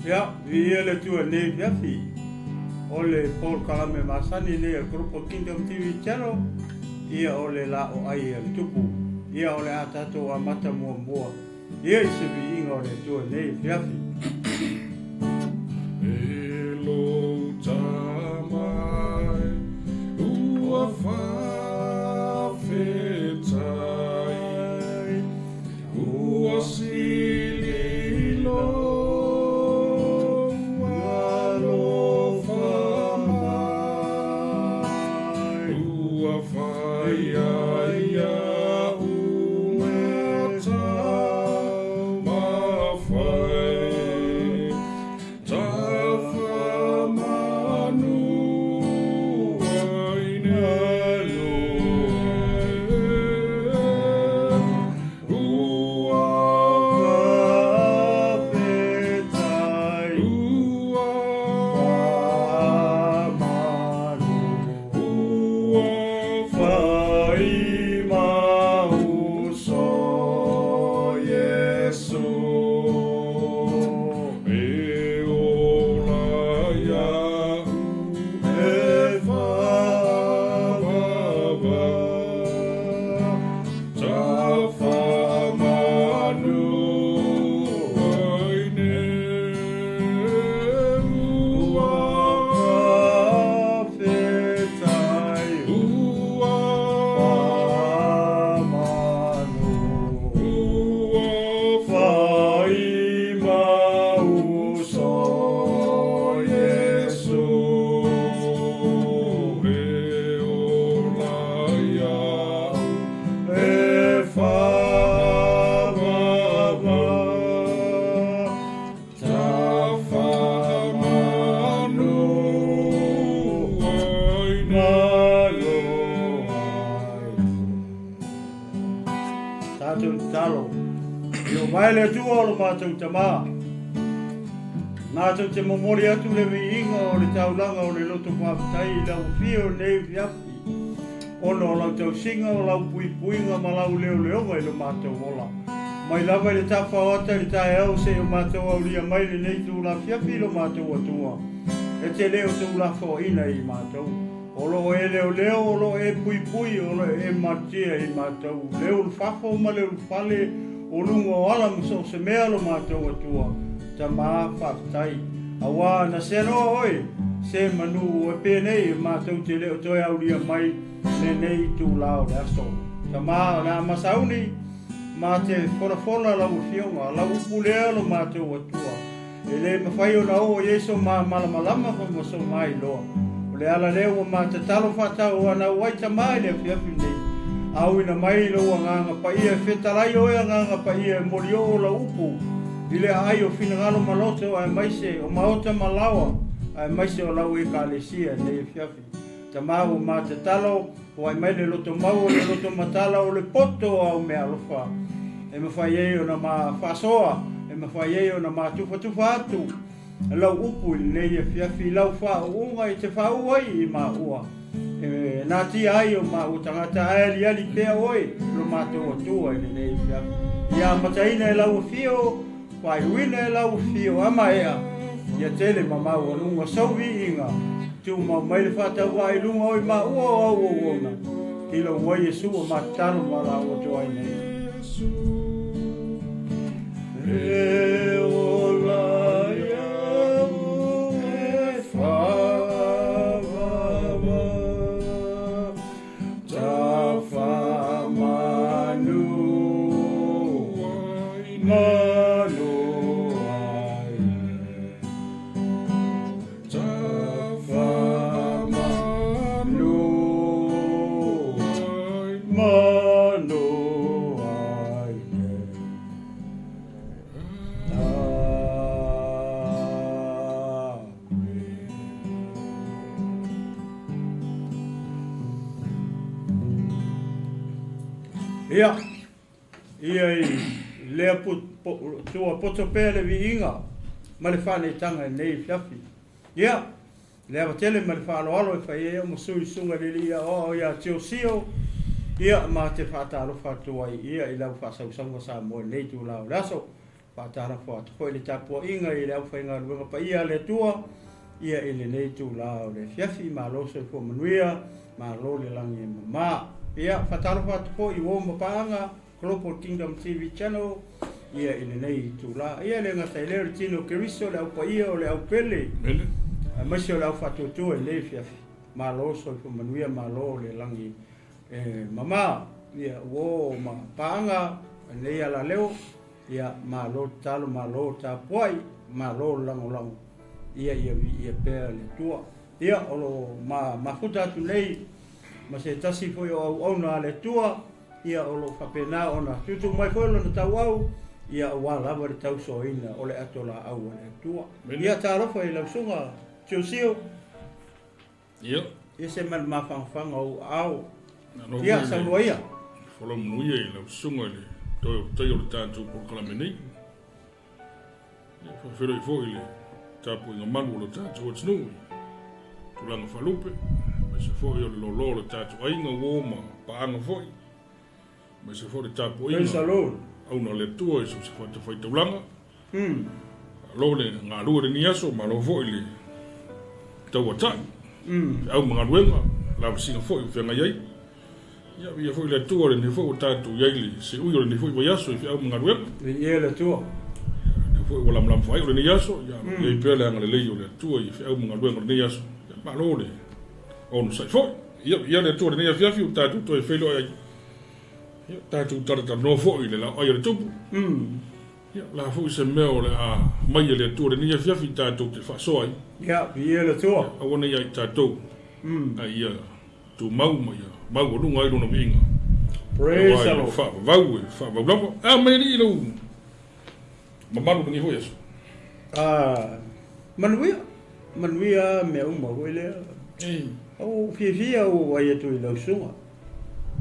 Ya, vi le tua ne viafi. Ole Paul Kalame Masani le grupo Kingdom TV channel. Ia ole LAOAI al Tupu. Ia ole atato a mata mua mua. Ia se vi inga ole tua ne viafi. Hello tamai ua whawhetai ua sililo whalofamai ua whaiaia umeta mawhai Maile tu o mātou tamā. Mātou te momori atu le inga o le taulanga o le loto whawhatai I lau whio nei viapi. Ono o lau tau singa o lau pui puinga ma lau leo leonga I lo mātou ola. Mai lava I le tawhawata I tae au se o mātou au lia mai le nei tu la fiapi lo mātou atua. E te leo tu la whaoina I mātou. O lo e leo leo, o lo e pui pui, o lo e matia I mātou. Leo l'whafo ma leo l'whale o lunga o ala muso se mea lo mātou atua, ta maa whaftai. Awa na se noa oi, se manu e pēnei mātou te leo toi au lia mai, ne nei tū lao le aso. Ta maa na masauni, mā te whora lau fionga, lau upulea lo mātou atua. E le mawhai o na o Yeso mā malamalama ko maso mai loa. O le ala leo o mā te talo whatau ana waita mai le fiafi nei. Au ina mai lo nganga pa ia fetarai o nganga pa ia mori o la upu ile ai o finagalo maloto ai mai se o maota malawa ai mai se o lau e kalesia nei fiafi tamau ma te talo o ai mai le loto mau le loto matala o le poto au me alofa e me fai e o na ma fasoa e me fai e o na ma tufa atu lau upu nei fiafi lau fa unga I te fa uai I ma ua nā ti ai o ma o tangata ali ali pea oi lo mātou atua I nei fia. Ia mataina e lau fio, whai uina e lau fio ama ea. Ia tele mamau o lunga sauvi inga. Tu mau mai le whata wai lunga oi ma ua au o ona. Kilo wai e sua ma tano ma la o toai nei. E o la ia e wha. Ia, lea tua poto pele vi inga, ma le whane tanga nei fiafi. Ia, lea watele ma le whano alo e whai ea mo sui sunga lili ia o ia teo sio, ia ma te whatalo whatua ia I lau whasausanga sa moe nei tu lau raso. Patara fo fo le tapo inga I le au whainga luenga pa ia le tua ia ele nei tu lao le fiafi ma lo se fo manuia ma lo le langi mama ia patara fo I wo mapanga Global Kingdom TV channel ia ele nei tu la ia le ngata le tino keriso le au pa ia o le au pele ma se le au fatu tu le fiafi ma lo so fo manuia ma lo le langi mama ia wo ma panga nei ala leo ia ma lo talo ma lo tapuai ma lo lango ia pea le tua ia o ma futa tu nei ma se tasi foi o ona le tua ia o lo fapena ona tutu mai foi lo tau au ia wa lava le tau soina o le atola au le tua ia taro foi la sunga chusio ia se mal mafang au ia sa loia folo muia I la sunga le toi o le tātou proklamanei. Whewhero I fōi le tāpu inga manu o le tātou atinui. Tulanga whalupe. Mai se fōi o le lolo le tātou ainga wōma paanga fōi. Mai se fōi le tāpu inga. Auna le tua I se whata whai taulanga. Lo le ngā rua le ni aso ma lo fōi le tau atai. Au mga ruenga. Lawa singa fōi o whenga iai. Ia via foi le tua le fo tatu yaili se uyo le fo yaso I au mga ruem ia le tua fo wala mlam fai le yaso ia le pele ngale le yo le tua I au mga ruem le yaso ma lo le on sai fo ia le tua le ia fiu tatu to felo ai ia tatu tarta no fo le la ai le tupu ia la fo se meo le a mai le tua le ia fiu tatu te fa so ai ia via le tua a wona ia tatu ai ia tu mau mai mau o lunga I lona vinga. Praise the Lord. Fa vau. Mai ni lo. Mamalu ni hoias. Manuia me uma wele. O fia o ai tu lo sunga.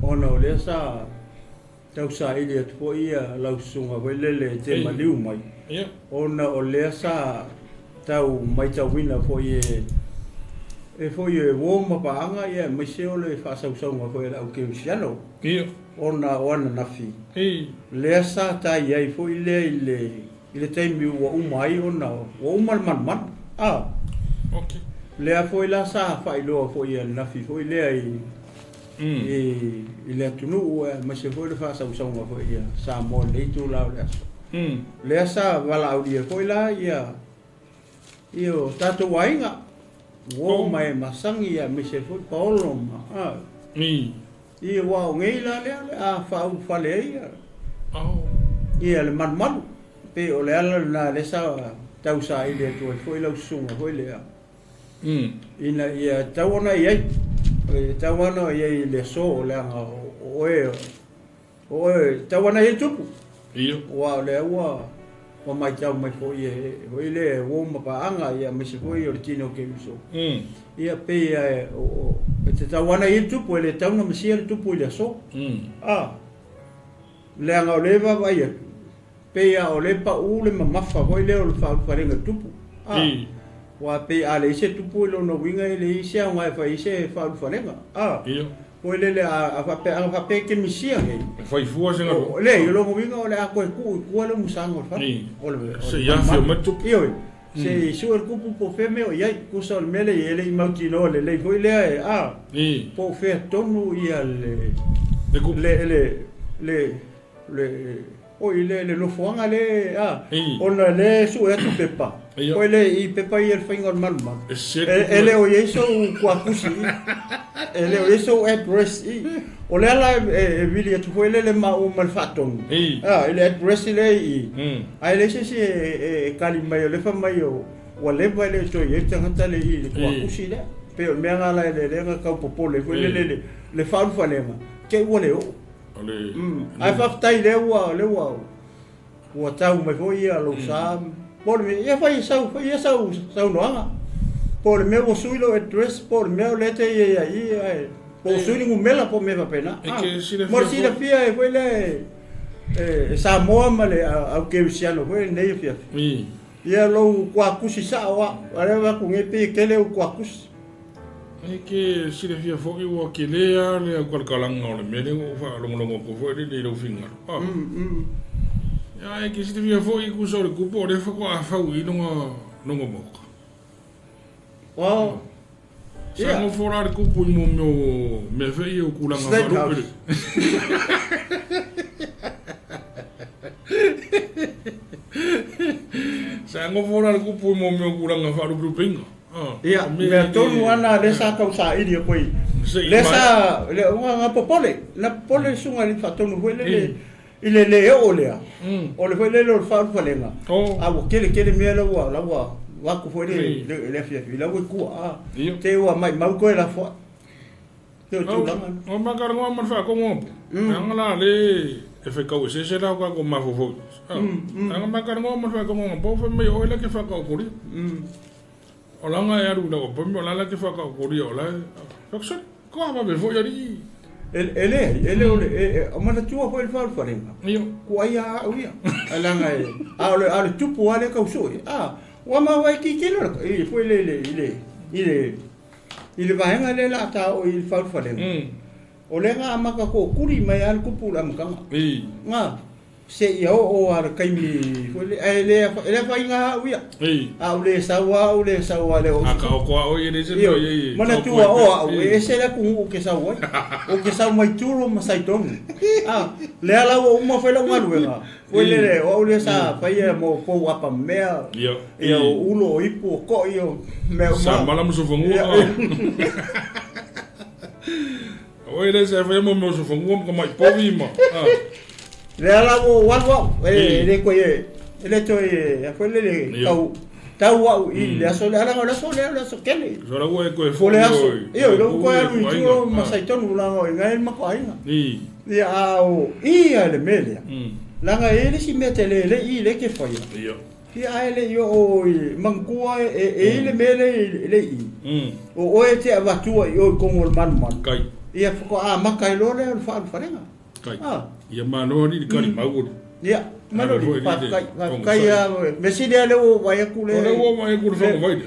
Ona le sa tau sa ile tu ia lo sunga wele le te maliu mai. Ona o le sa tau mai tau wina foi foi wo ma paanga ia me se o le fa sau foi au ke siano ona nafi le sa ta ia foi le taimi wo umai ona wo mal man okay le foi la sa fa ilo foi ia nafi foi le ai le tunu me se foi le fa sau foi ia sa mo le tu la le sa wala au dia foi la ia io tato wainga wo mai masangi ya me se foi paulo ma i wa ngei la le a fa u fale ia ia le man pe o le ala na le sa tau sa ile tu foi la sunga foi le ina ia tawana ia tawana ia le so le o tawana ia tupu wa le wa mai tau mai foi le wo ma paanga ia me se foi o tino ke so ia pe o te tawana I tupu le tau na mesia le tupu le so le anga le va vai pe o le pa u le mafa foi le o le fa farenga tupu wa pe ale se tupu lo no winga le se nga fa se fa farenga o le a fa pe ke misia he fai fua se ngaro le yo lo winga o le a ko le musango fa o le se ya fio matu io se su el kupu po fe me o ia ku so mele ele imagino le foi le po fe tonu ia le o ile le no fuanga le ona le su e tu pepa o le I pepa I el finger man ele o yeso kwa kusi ele o yeso address o le ala vili tu foi le ma o mal faton ele address le ai le se kali mai le fa mai o le vai le to ye tanga le I kwa kusi le pe o me nga la le ka popo le foi le fa fa le ma ke o le o ai fa tai le wa tau mai foi ia lo sa por me ia fai sau noanga por me o suilo address por me o lete ia ai po sui ngu mela po me va pena mo si la fia foi le sa mo male au ke siano foi nei fia ia lo kwa kusi sa wa va ku ngepe kele o kwa kusi que si le fia foki o ke lea le kwal kalanga o le mele o fa longo ko foi le lo finga Ya, que se devia foi com o sol de cupo, ele foi com a faui numa moca. Wow. Sa ngo fora de cupo mo me veio o culanga faru. Sa ngo fora de cupo mo me culanga faru pro pinga. Ia, me tonu ana lesa kausa ili koi. Lesa le nga popole, na pole sunga li fatonu wele ile le olea. Ole foi le lo fa falenga. A wo kele me la wa ku foi le fia la wo ku a. Te wa mai mau ko la fo. Te tu langa. O makar ngo man fa ko ngo. Ngala le e fe ka se la ko Mafulu. Ang makar ngo man fa ko ngo po fe me o le ke fa ko kuri. Olanga ya ru da ko me olala ke fa ko kuri ola. Fakso ko ba be fo yari. Ele mana tua foi fal farenga. Ko ia uia. Alanga ale tupu ale ka usoi. Wa ma vai ki kilo. Foi ile vai nga le la ta o il fal farenga. Ole nga amaka ko kuri mai al kupu la mkanga. Nga se ia o ar kaimi foi ele vai nga uia. Ole sawa le o. Aka ko o ile se no ye. Mana tua o ese la ku ke sawa. O ke sawa mai turo masaiton. Le ala o uma foi la maruenga. Foi le o le sa fai mo po apa mea. Ia ulo ipo ko io me sa mala mo so fongo. O ile se fai mo so fongo ko mai po vima. Le ala o walwa le ko ye ele to ye foi le tau wa I le aso le ala la so kele. So la wo ko fo le aso. Io lo ko ya lu masaiton la ngo ngai ma ko ainga. Ia o ia le melia. Langa ele si metele le ke foi. Ia ele yo o mangua ele mele le I. O e te avatua yo ko ngol man. Kai. Ia fo makai lo le fa farenga. Kai. Ia mano ni kali magu. Ia mano kai ya meside ale o vai ku le. Ole o vai ku fa vai.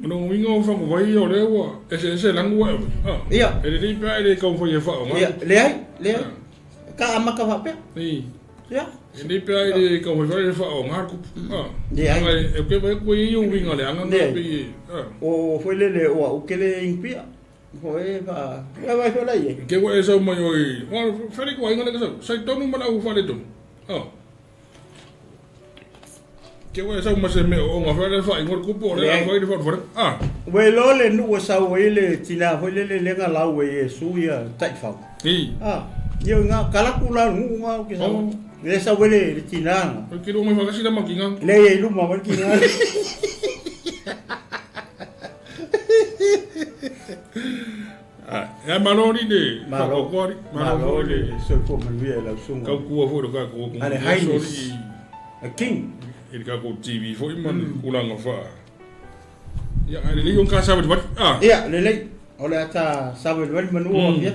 No wingo fa vai o le o ese langu wa. Ia. Ele ni pa ele ko foi fa. Ia le ka amaka fa pe. Ia. Ele pa ele ko foi fa o ngar ku. Ia. E ke vai ku i wingo le anga pe. O foi le o ke le impia. Foi va vai foi lá ye. Que vai essa mai oi. Wa feri ko ainda que sai tonu mana u fale tonu. Que vai essa mas me o nga fale fa ingor ku po le vai de for. We lo le nu sa we le tina foi le nga la we su ya tai fa. Yo nga kala kula ngu nga ke sa. Le sa we le tina. Porque lo mai fakasi da makinga. Le ye lu ma makinga. Ya malori de malori so ko man via la sunga ka ku fo ka ko ale haini a king ele ka ko TV fo man kulanga fa ya ale le yon ka sabe bat ya le ole ata sabe bat man o ya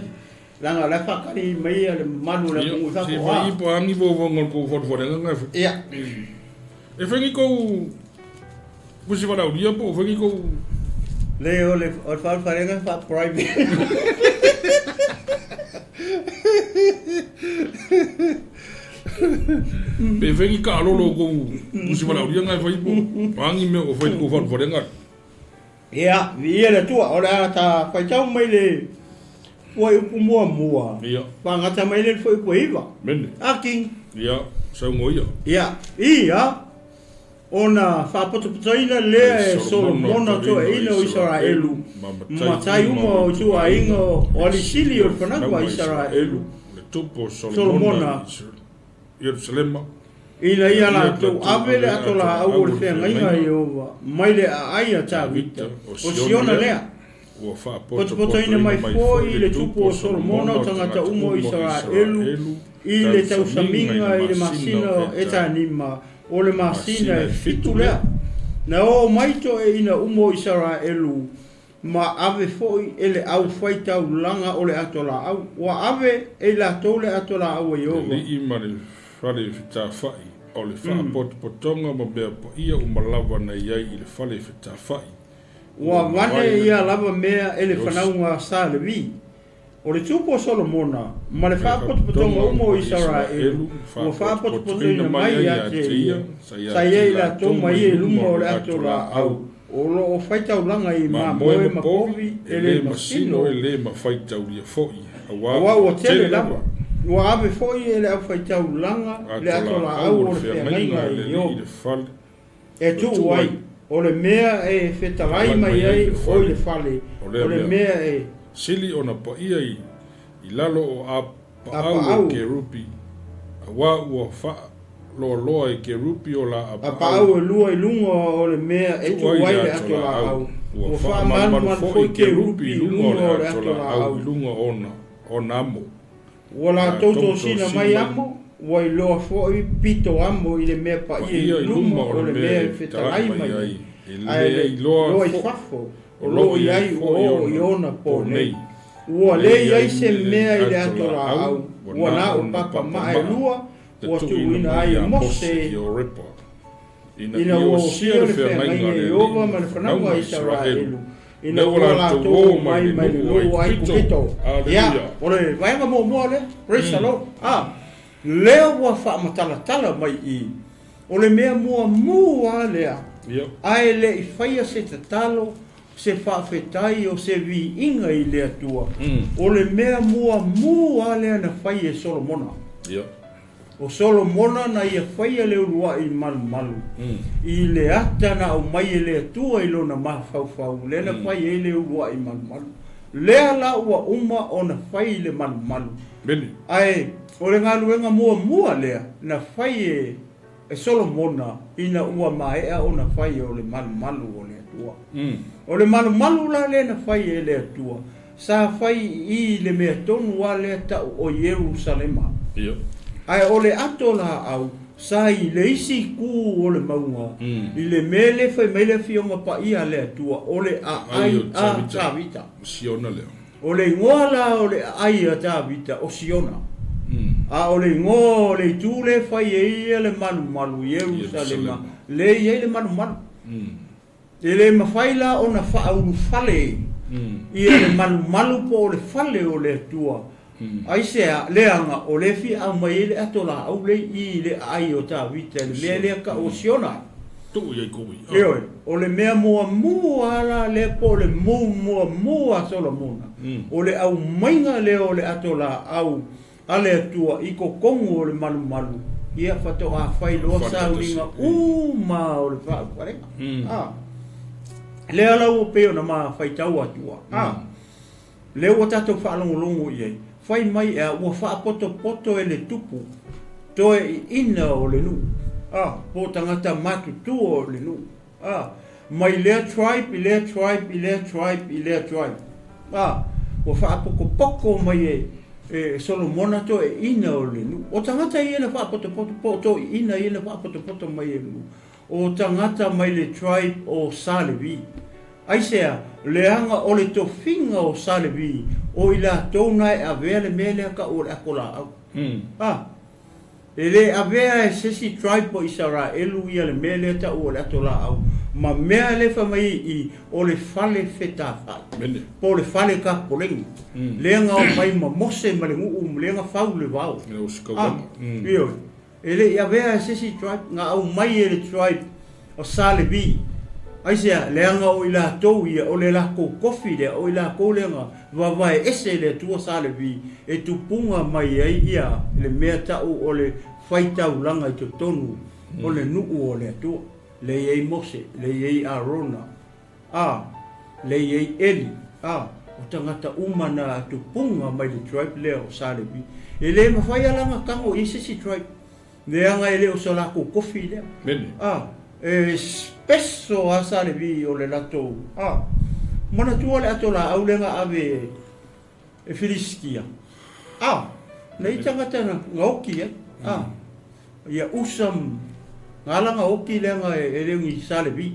langa la fa kali mai ale manu la mu fa ko fa ipo ami fo ngol ko fo nga fa ya e fengi ko busi wala dia po fengi ko Leo le fa farenga fa private. Be vengi ka lo ko usi wala dia ngai fa ipo. Pangi me o fa ko fa farenga. Ia, ia le tua ora ta fa chau mai le. Foi o mua. Ia. Pa ngata mai le foi ko iva. Men. Aking. Ia, sa ngoia. Ia. Ia. Ona whapotopotoina lea e Solomona to e ina o Israelu. Matai uma o tua ingo o alisili o whanagua Israelu. Le tupu Solomona Jerusalema. Ina ia la tau awele atola au o le whea ngainga i ova. Mai le a aia tā vita. O siona lea. Potopotoina mai fōi le tupu o Solomona o tangata uma o Israelu. I le tau saminga i le masina e tā nima. O le masina e fitu lea. Na o maito e ina umo Israelu. Ma ave foi ele au faita langa o le atola au. Wa ave e la tole atola au e ova. Li ima le fale fita fai. O le faa potonga ma bea po ia umalawa na iai i le fale fita fai. Wa wane ia lava mea ele whanaunga sa le vi. O le tupu o Solomona, ma le whaapotopotonga umo i Israelu, ua whaapotopotonga mai a te ia, sa ia i la tō mai e luma o le ato la au, o lo o whaitaulanga i ma moe ma povi, e le masino, e le ma whaitaulia foi, awa ua tele lava, ua ave foi e le au whaitaulanga, le ato la au o le whiangainga i o, e tu uai, o le mea e whetarai mai ai, o le whale, o le mea e sili ona pa ia i lalo o a paau ke rupi a wa ua fa loa e ke rupi o la a paau e lua i lunga o le mea e tu wai le ato la au ua fa manu foi ke rupi i lunga o le ato la au lunga ona amo ua la tauto sina mai amo ua i loa foi pito amo i le mea pa ia i lunga o le mea e whetalai mai ai i loa i whafo o lo i ai o i ona po nei. Ua le ai se mea i le ato la au. Ua na o papa mai lua. Ua tu ina ai mose. Ina o sio le whea mai e ova ma le whananga i Israelu. Ina o la tō mai le lua ai kupito. Ia, o le vaenga mo mua le. Praise the Lord. Leo ua wha matala mai i. O le mea mua lea. Ai le i whaia se te talo. Se whawhetai o se vi inga i lea tua. O le mea mua lea na whai e Solomona. O Solomona na ia whai leo lua i malu. I le atana o mai e lea tua i lona maha whau. Le na whai e leo lua i malu. Lea la ua uma o na whai le malu. Ai, o le ngā luenga mua lea na whai e Solomona ina ua maea o na whai o le malu o lea tua. O le malu la le na whai e lea tua. Sa whai i le mea tonu wa lea tau o Jerusalema. Ai o le ato la au, sa i le isi ku o le maunga. I le mele whai meile fionga pa ia lea tua. O le ai a tawita. Siona leo. O le ngoa la o le ai a tawita o Siona. A o le ngoa o le tu le whai e ia le malu Jerusalema. Le ia le malu. E le mawhaila o na whaau whale. Ia le malu po o le whale o le tua. Ai sea leanga o le fi au mai le ato la au le i le ai o ta vita le mea lea ka o Siona. Tu ia koui. Eoi, o le mea mua la le po le mua Solomona. O le au mainga le o le ato la au a le atua i ko kongu o le malu. Ia whato a whailoa sa ulinga ma o le whaau parenga. Le ala o peo na maa whaitau atua. Le o tato whaalongolongo i ei. Whai mai ea ua whaapoto e le tupu. Toe i ina o le nu. Po tangata matu tu o le nu. Mai lea tribe, i lea tribe. Ua whaapoko mai e Solomona to e ina o le nu. O tangata i ena whaapoto to i ina whaapoto mai e nu. O tangata mai le tribe o Salevi. Aisea, leanga o le tofinga o Salevi, o ila tōna e avea le mele ka o le akola au. E le avea e sesi tribe o Israelu ia le mele ta o le atola au. Ma mea le whamai i o le fale whetawhai. Po le fale ka polengi. Leanga o mai ma mose ma le nguu, leanga whau le wau. Ioi. E le avea e sesi tribe, nga au mai e le tribe o Salevi. Aisea, leanga o ila tau ia, o le lako kofi lea, o ila kou leanga, wawae ese le tua Salevi, e tupunga mai ai ia, le mea tau o le whaitau langa i te tonu, o le nuu o le atua, le iei Mose, le iei Arona, le iei Eli, o tangata umana tupunga mai le tribe lea o Salevi, e le mawhaia langa kango i sisi tribe, leanga e le o sa lako kofi lea, e spesso a Salevi o le lato mana tua le ato la au lenga ave e filiskia nei tangata na ngaoki ia usam ngalanga oki lenga e leungi Salevi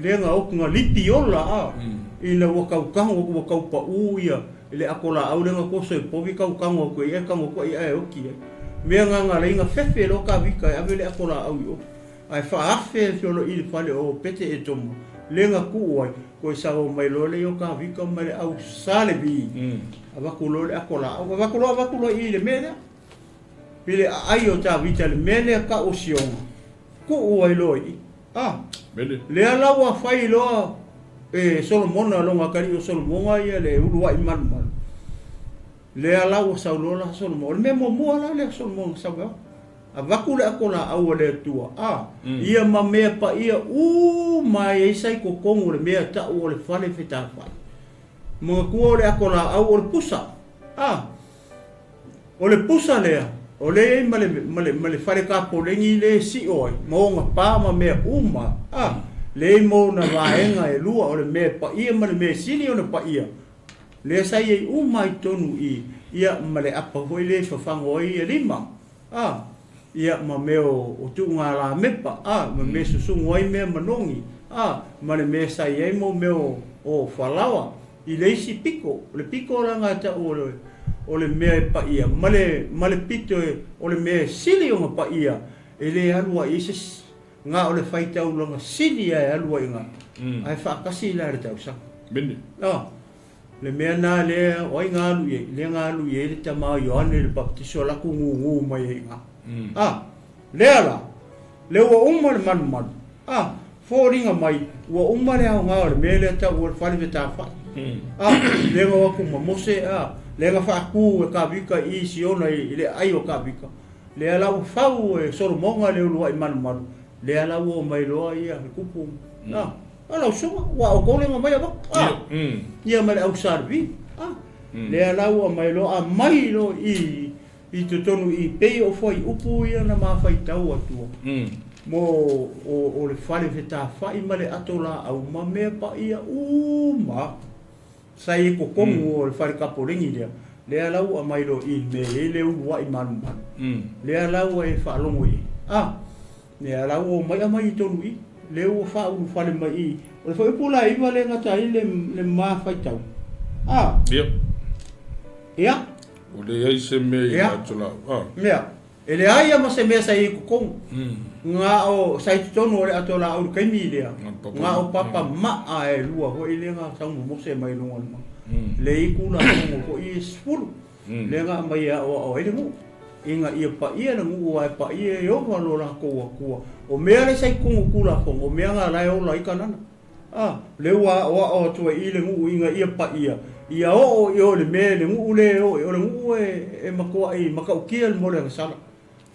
lenga ok nga liti ola ina wakaukango wakaupa uia ile akola au lenga koso e povi kaukango ko ia kango ko ia oki mea nga leinga fefe lo ka vika ave le akola au yo ai whaafe fiolo i le whale o pete e tomo. Lenga ku ai, ko sa o mai lo le o ka vika mai le au sale bi. Avakulo le akola, avakulo i le mele. Pile ai o ta vita le mele ka o sionga. Ku ai lo i. Mele. Le ala wa fai lo Solomona longa kari o Solomona ia le uluai man. Le ala wa saulola Solomona. Le me mo ala le Solomona sawa. Avakule akola au le tua. Ia ma mea pa ia mai e sai ko kongo le mea ta o le fale feta fa. Mo ko le akola au o le pusa. O le pusa lea. O le male fale ka polengi le si oi. Mo nga pa ma mea le mo na vaenga e lua o le mea pa ia ma le mea sili o le pa ia. Le sai e mai tonu i ia ma le apa hoi le fafango i e lima. Ia ma meo o tu ngā la mepa, ma me susungu ai mea manongi, ma le mea sai ei mo meo o whalawa, i leisi piko, le piko la ngata o le mea e pa ia, ma le pito o le mea sili o ngā pa ia, e le alua isis, ngā o le whaitau langa sili e alua i ngā, ai whakasi la re tau sa. Bene. Le mea nā le oi ngā alu ie, le ngā alu ie le tamā Ioane le baptiso laku ngu mai e ngā. Le ala, le ua le manu. Fōringa mai, ua le au ngā le mea le tau ua le whare me tā whai. Le ngā waku mamose, le ngā whaaku e ka vika i siona i le ai o ka vika. Le ala ua whau e Solomonga le ulua i manu. Le ala ua mai loa ia he kupu. Ala usonga, ua o kōlenga mai awak. Ia mai le au sarvi. Le ala ua mai loa mai lo i te tonu i pei o whai upu ia na maa whai tau atua. Mo o le whare whetā whai ma le atola au ma mea pa ia sai e ko kongu o le whare kaporengi lea. Le alau a mailo i me e le urua i manu. Le alau e whaalongo i. Le alau o mai a mai i tonu i. Le ua whaulu whare mai i. O le whai pula iwa le ngata i le maa whai tau. Ia. O le ai se mea i atola. Mea. E le aia ma se mea sai i kukongu. Ngā o sai tonu o le atola au kaimi lea. Ngā o papa maa e lua ho i le ngā sangu mose mai lunga luma. Le i kula sangu ho i sfuru. Le ngā mai a o ele ngu. Inga ia pa ia na ngu ai pa ia e owa lola kua. O mea le sai kungu kula fongo. O mea ngā lai ola i kanana. Le ua o tua i le ngu inga ia pa ia. Ia o i o le mea le ngu le o le ngu e makoa i makaukia le mole ngasala.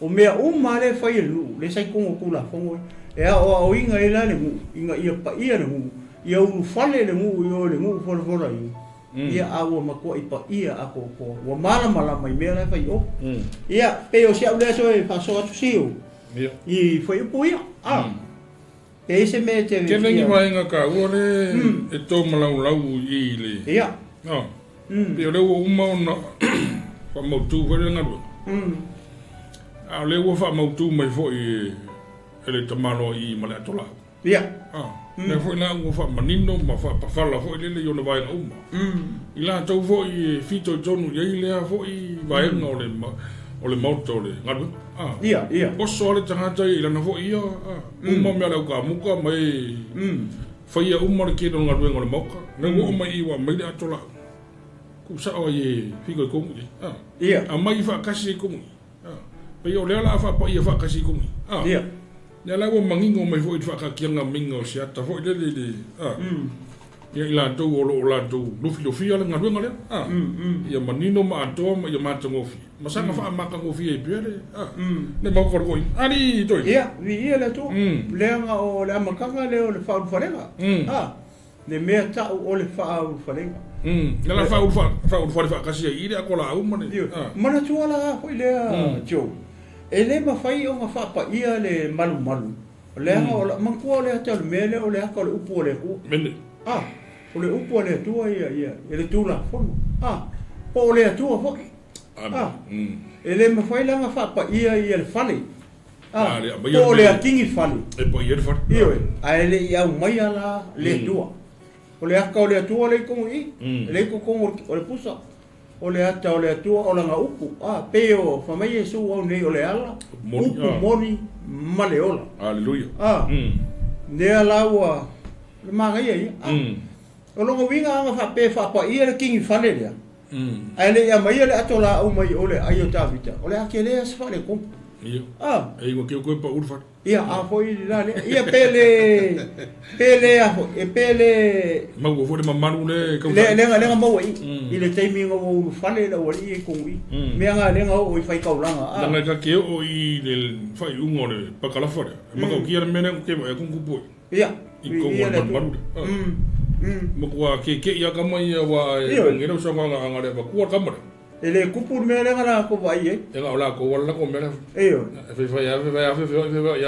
O mea le whai lu, le sai kongo kula whongo. E o inga e la le ngu, inga ia pa ia le ngu. Ia uru whale le ngu i o le ngu whora i. Ia awa makoa i pa ia ako ko. Wa malama i mea le whai o. Ia, pe o siau le so e whaso atu siu. I whai upo ia. Pe se mea te... Kena ngi wainga ka ua le e tō malau i le. Ia. Pe o le ua umauna whamautu where ngarua. Le ua whamautu mai fo i ele tamano i male atola. Ia. Le fo i nga ua whamanino ma whapawhala fo i lele i ona wainga uma. I la tau fo i fito i tonu i lea fo i wainga o le mauta o le ngarua. Ia. Oso ale tangata i lana fo i ia. Uma mea leo ka muka mai whaia uma le kena ngarua ngore mauka. Le ua mai i wa mai le atola. Ku sao i whiko i kongu i. Ia. A mai whakasi i kongu i. Pe o lea la whapa ia whakasi kongi. Ia. Ia la ua mangingo mai fo i whakakianga mingo si ata fo i lele. Ia i la tau o la tau lufi ala ngā ruenga lea. Ia manino ma atoa ma ia mata ngofi. Masanga wha maka ngofi e pia le. Ne mau kore koi. Ari toi. Ia, vi ia le tō. Leanga o le amakanga le o le whauru wharenga. Le mea tau o le whauru wharenga. Ia la whauru whakasi i le akola au mane. Mana tuala hoi lea Joe. E le mawhai o ngā whapa ia le malu. Leanga o la mankua le ata le mele o le aka o le upu o le hu. Mene. O le upu o le atua ia. E le tūla whonu. Po o le atua whoki. E le mawhai la ngā whapa ia le whale. Po o le akingi whale. E po ia le whale. Ioi. A e le iau mai ala le atua. O le aka o le atua le kongo i. Le kongo o le pusa. o le ata o le atua o langa upu peo fa mai Yesu o nei o le ala upu moni male ola Hallelujah. ne alawa le mangai ai o longo winga anga fa pe fa pa ia le kingi fale le ai le ia mai le atola o mai o le ai o tavita o le akele as fale ko e ngo ke ko pa urfa ia a foi la le ia pele a pele ma go fo de mamanu le ka le mo i le timing o fale la o i ko i me nga le nga o fai ka ulanga nga ka ke o i le fai ungo le pa kala fora ma ko kier mene ko ke ko ku ia i ko mamanu mo ko ke ia ka mai wa ngero so nga le ba ku ka mo ele kupu me le ngala ko vai e nga ola ko wala ko me yo fe ya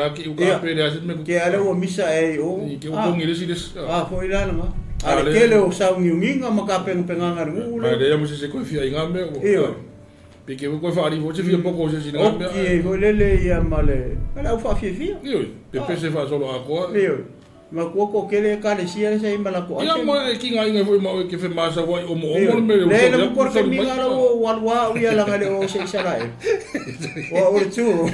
ki u ka pe le asit me ke ale o misa e o ke ko ngi si des foi la nga ale ke le o sa nginga maka penga ngu ma le mo se ko fia inga me yo pe ke ko fa ri vo se fia poco se si nga me e vo le ya male ala fa fia yo pe se fa solo a ko yo ma ko kele ka le sia se mala ko ya mo ki nga inga foi mo ke fe masa wa o mo me le mo ko mi ngala o walwa wi ala ngale o se sala e o tu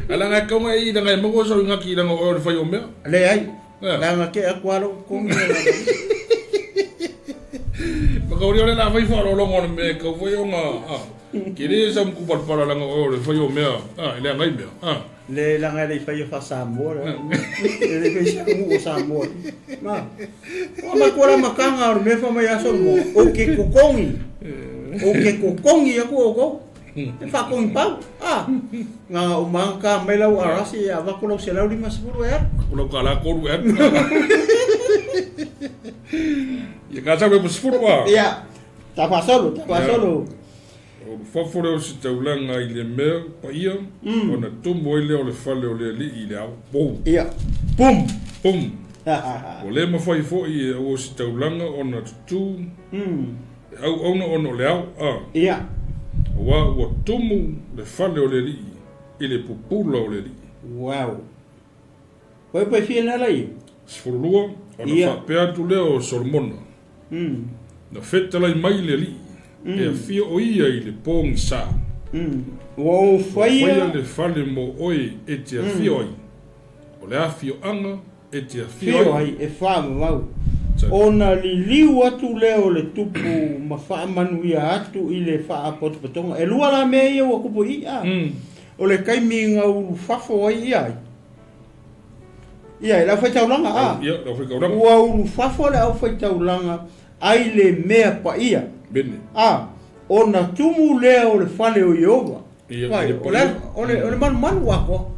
ala nga ko ngai da ngai mo ko so nga ki da ngo o fa yo me le ai la nga ke akwalo ko mi ma ko ri ole na fai fa lo ngo me ko foi nga ki le sam ku para la ngo o fa yo me le ngai me le la nga le fai fa sambo le fai sa sambo ma ko la makanga me fa mai aso mo o ke kukongi ya ko fa ko pa nga o manka me la arasi ya va ko lo se la lima sepuluh ya ko lo kala ko ru ya ka sa ko sepuluh wa ya ta pa solo o fafore o si taulanga i le mea pa ia o na tumu i le o le fale o le li i le au pum o le mawhai fo i o si taulanga o na tutu au na ono le au o wa o tumu le fale o le li i le pupula o le li wow koe fina lai sifurulua o na whapea tu leo o sormona na fetala i mai le li e fia o ia i le pōngi sā. Wau whaia le whale mo oi e te a fia oi. O le a fio anga e te a fia oi. E whaama mau. Ona li liu atu leo le tupu ma wha manuia atu i le wha potopatonga. E lua la mea ia wa kupo i a. O le kaiminga uru whafo ai ia ai. Ia, lau whai taulanga a. Ia, lau whai taulanga. Ua uru whafo le au whai taulanga ai le mea pa ia. Bene. Ona tumu lea o le whale o Iova. O le manu wako.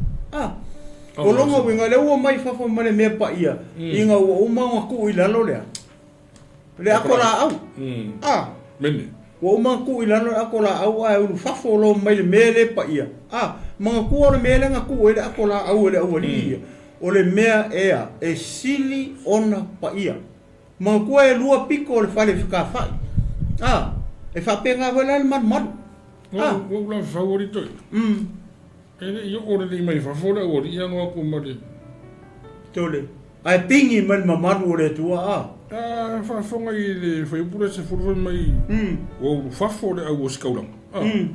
O longa winga le ua mai whafo mane mea pa ia. Inga ua umanga ku i lalo lea. Le akola au. Bene. Ua umanga ku i lalo akola au ai unu whafo lo mai le mea le pa ia. Mga ku o le mea lenga ku e le akola au e le au ia. O le mea ea e sili ona pa ia. Mga ku e lua piko o le whale whikawhai. E whapenga wala le manu. Wo la favorito. E ore le mai fafora o ri anga ko mare. Tole. Ai pingi man manu o le tua fa fonga i le foi pura se furva mai. O fafora o skaulang.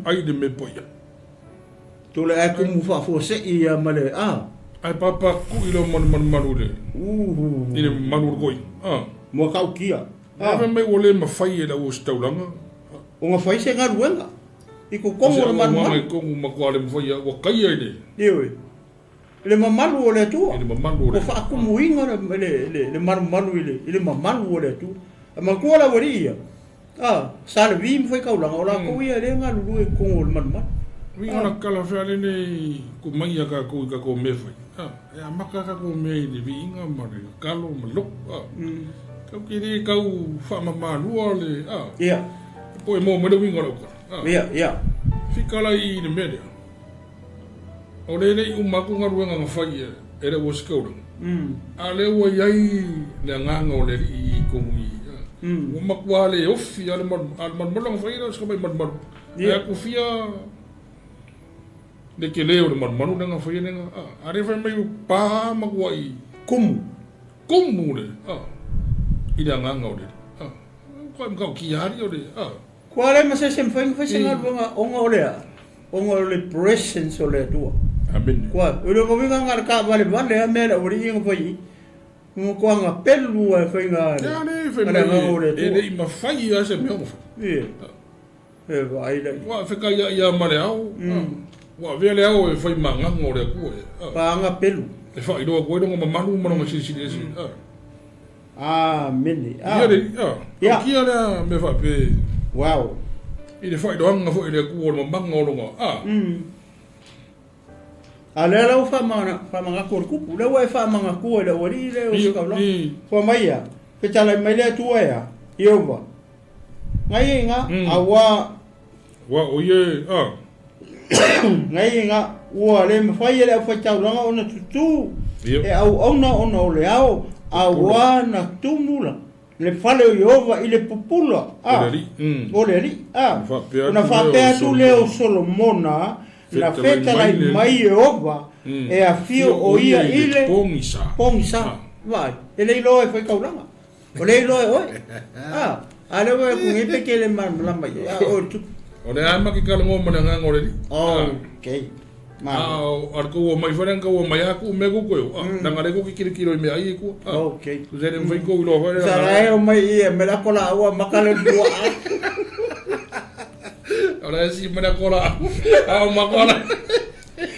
Ai de me poia. Tole ai ko mu fafo se i male ai papa ku i lo manu le. I le manu goi. Mo kau kia. Ave me ole ma fai e la o staulanga. O nga fai se ngaruenga. I ko kongo le manu. Mai kongo ma ko le fai o kai ai le. Le mamalu o le tu. Le mamalu o le. Ko fa ku muinga le manu le mamalu o le tu. Ma ko la waria. Sale vim foi kaulanga o la ko ia le ngalu e kongo le manu. Mi ona kala fa le ne ku mai ka ko me fai. E maka ka ko me ni vinga ma kalo ma lo. Kau kiri kau whamama lua le. Ia. Po e mō mele winga rau ka. Ia. Whikala i ne mele. O le nei umaku ngaruenga nga whai e re o skauring. A le ua iai le nganga o le i kongu i. Umaku a le ofi a le marmaranga whai ra skamai marmaru. E aku fia le ke leo le marmaru nga whai nenga. A re whai mai pā makua i. Kumu le. I le nganga o le. Koe mkau ki hari o le. Kua le masa sem fai singa onga olea. Onga ole presence ole tua. Amen. Kua, ule ko vinga ngar ka vale a mera uri inga fai. Ngo ko nga pelu e fai nga. Ya ne fai mai. E ma fai a se me mo. Ie. E vai le. Wa fe ka ya mare au. Wa vele au e fai manga ngore ku e. Pa nga pelu. E fai do ko do manu mo si esi. Mini. Ya. Ki ala me fa pe. Wow. I le fai do anga fo ile ku o manga o ngo. Ale la fa manga ko ku le wa fa manga ko le ori le o ska lo. Fa mai ya. Pe tala mai le tu ya. Iova. Ngai nga awa wa o ye ngai nga wa le me fa ye le fa tau longa ona tutu. E au ona o le au awa na tumula. Le fale o Iova i le pupula. O le ri. Una fa pe tu le o Solomona. La feta lai mai Iova e a fio o ia ile pongisa. Vai. E le loe foi kaulanga. O le loe oi. Ale wa ku ngipe ke le lamba ya o tu. O le ama ki kala ngoma na ngore ri. Okay. Ar ko mai faren ko mai aku me ko ko. Na ngare ko ki kilo me ai ko. Okay. Tu zere foi ko lo fa. Sa o mai e me la kola agua makale dua. Ora si me la kola. Makala.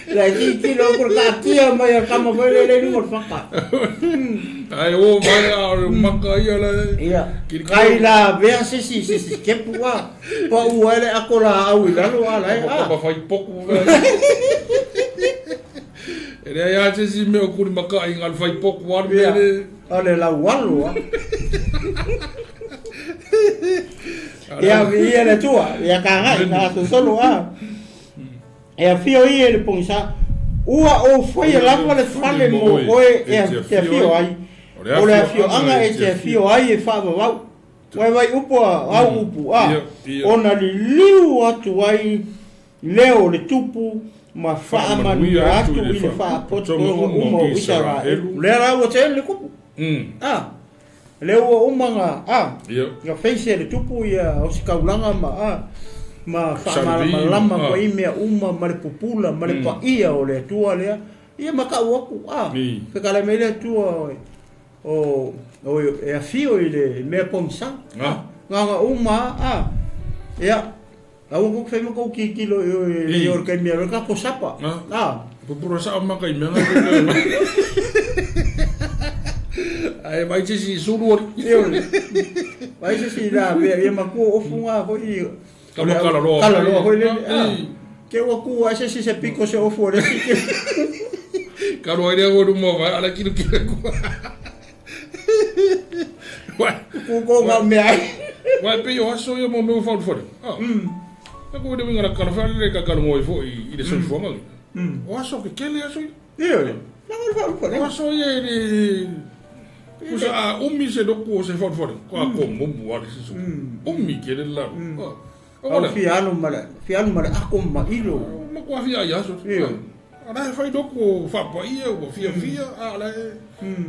La kilo por katia mai kama foi le ni mo faka. Ai o mai a maka ia la. Ia. Kai la vea se ke pua. Pa uale akola au la lo ala. Pa fai pouco. Ele ia se si me o kuri maka ai ngal fai pouco war me. Ale la walo. Ia le tua, ia kanga na solo e fio ia le ponsa. Ua o foi la le fale mo oe e te fio ai. O le fio anga e te fio ai e fa va. Vai upo au upu ona li liu atu ai leo le tupu ma fa manu atu i le fa poto mo isara le ra o te le kupu. Leo umanga nga face le tupu ia o si kaulanga ma lama ko imea ma le pupula ma le pa ia o le tua le ia ma ka waku pe kala me le tua o e afio ile me ponsa nga ia au ko fe mo ko kilo le or ke me ka ko sapa pupura sa ma ka imea ai mai si suru vai si la ve ma ko ofunga ko i kala lo ko le ke wa ku a se pico se ofu le si kalo ide go mo va ala kilo ko wa ko ma me ai wa pe yo so yo mo me fo ko de ngara kala fa le ka kala mo fo i de so fo ma o so ke le so na so ye kusa ummi se doku se fort ko ko mumbu wali se ummi kele la fiano mala ako ma ilo ma ko fia ya so ana fai doku fa pa ia o fia ala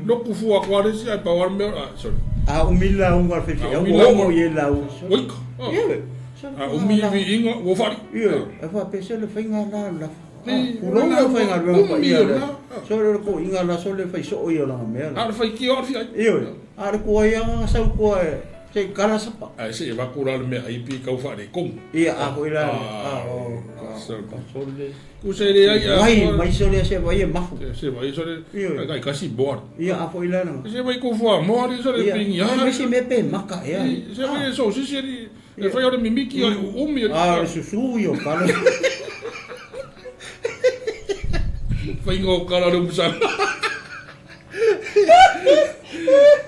doku fu ko re si pa war me so umila un war fe o ye la o ummi vi ingo wo fa fa pese le finga la Uranga fai ngā reo pa ia le. So re ko inga la so le fai so ia la mea. Ara fai ki or fia. Iyo. Ara ko ia sa ko se kala sapa. Ai se va kura le mea ipi kau fa de kom. Ia a ko ila. So le. Ku se le ai. Mai so le se vai mafu. Se vai so le. Ai kasi bor. Ia a ko ila na. Se vai ko fo mo ri so le ping ya. Ia se me pe maka ia. Se vai so se le fai ora mimiki umi. Susu yo kala. Fai ngō kara ru musana.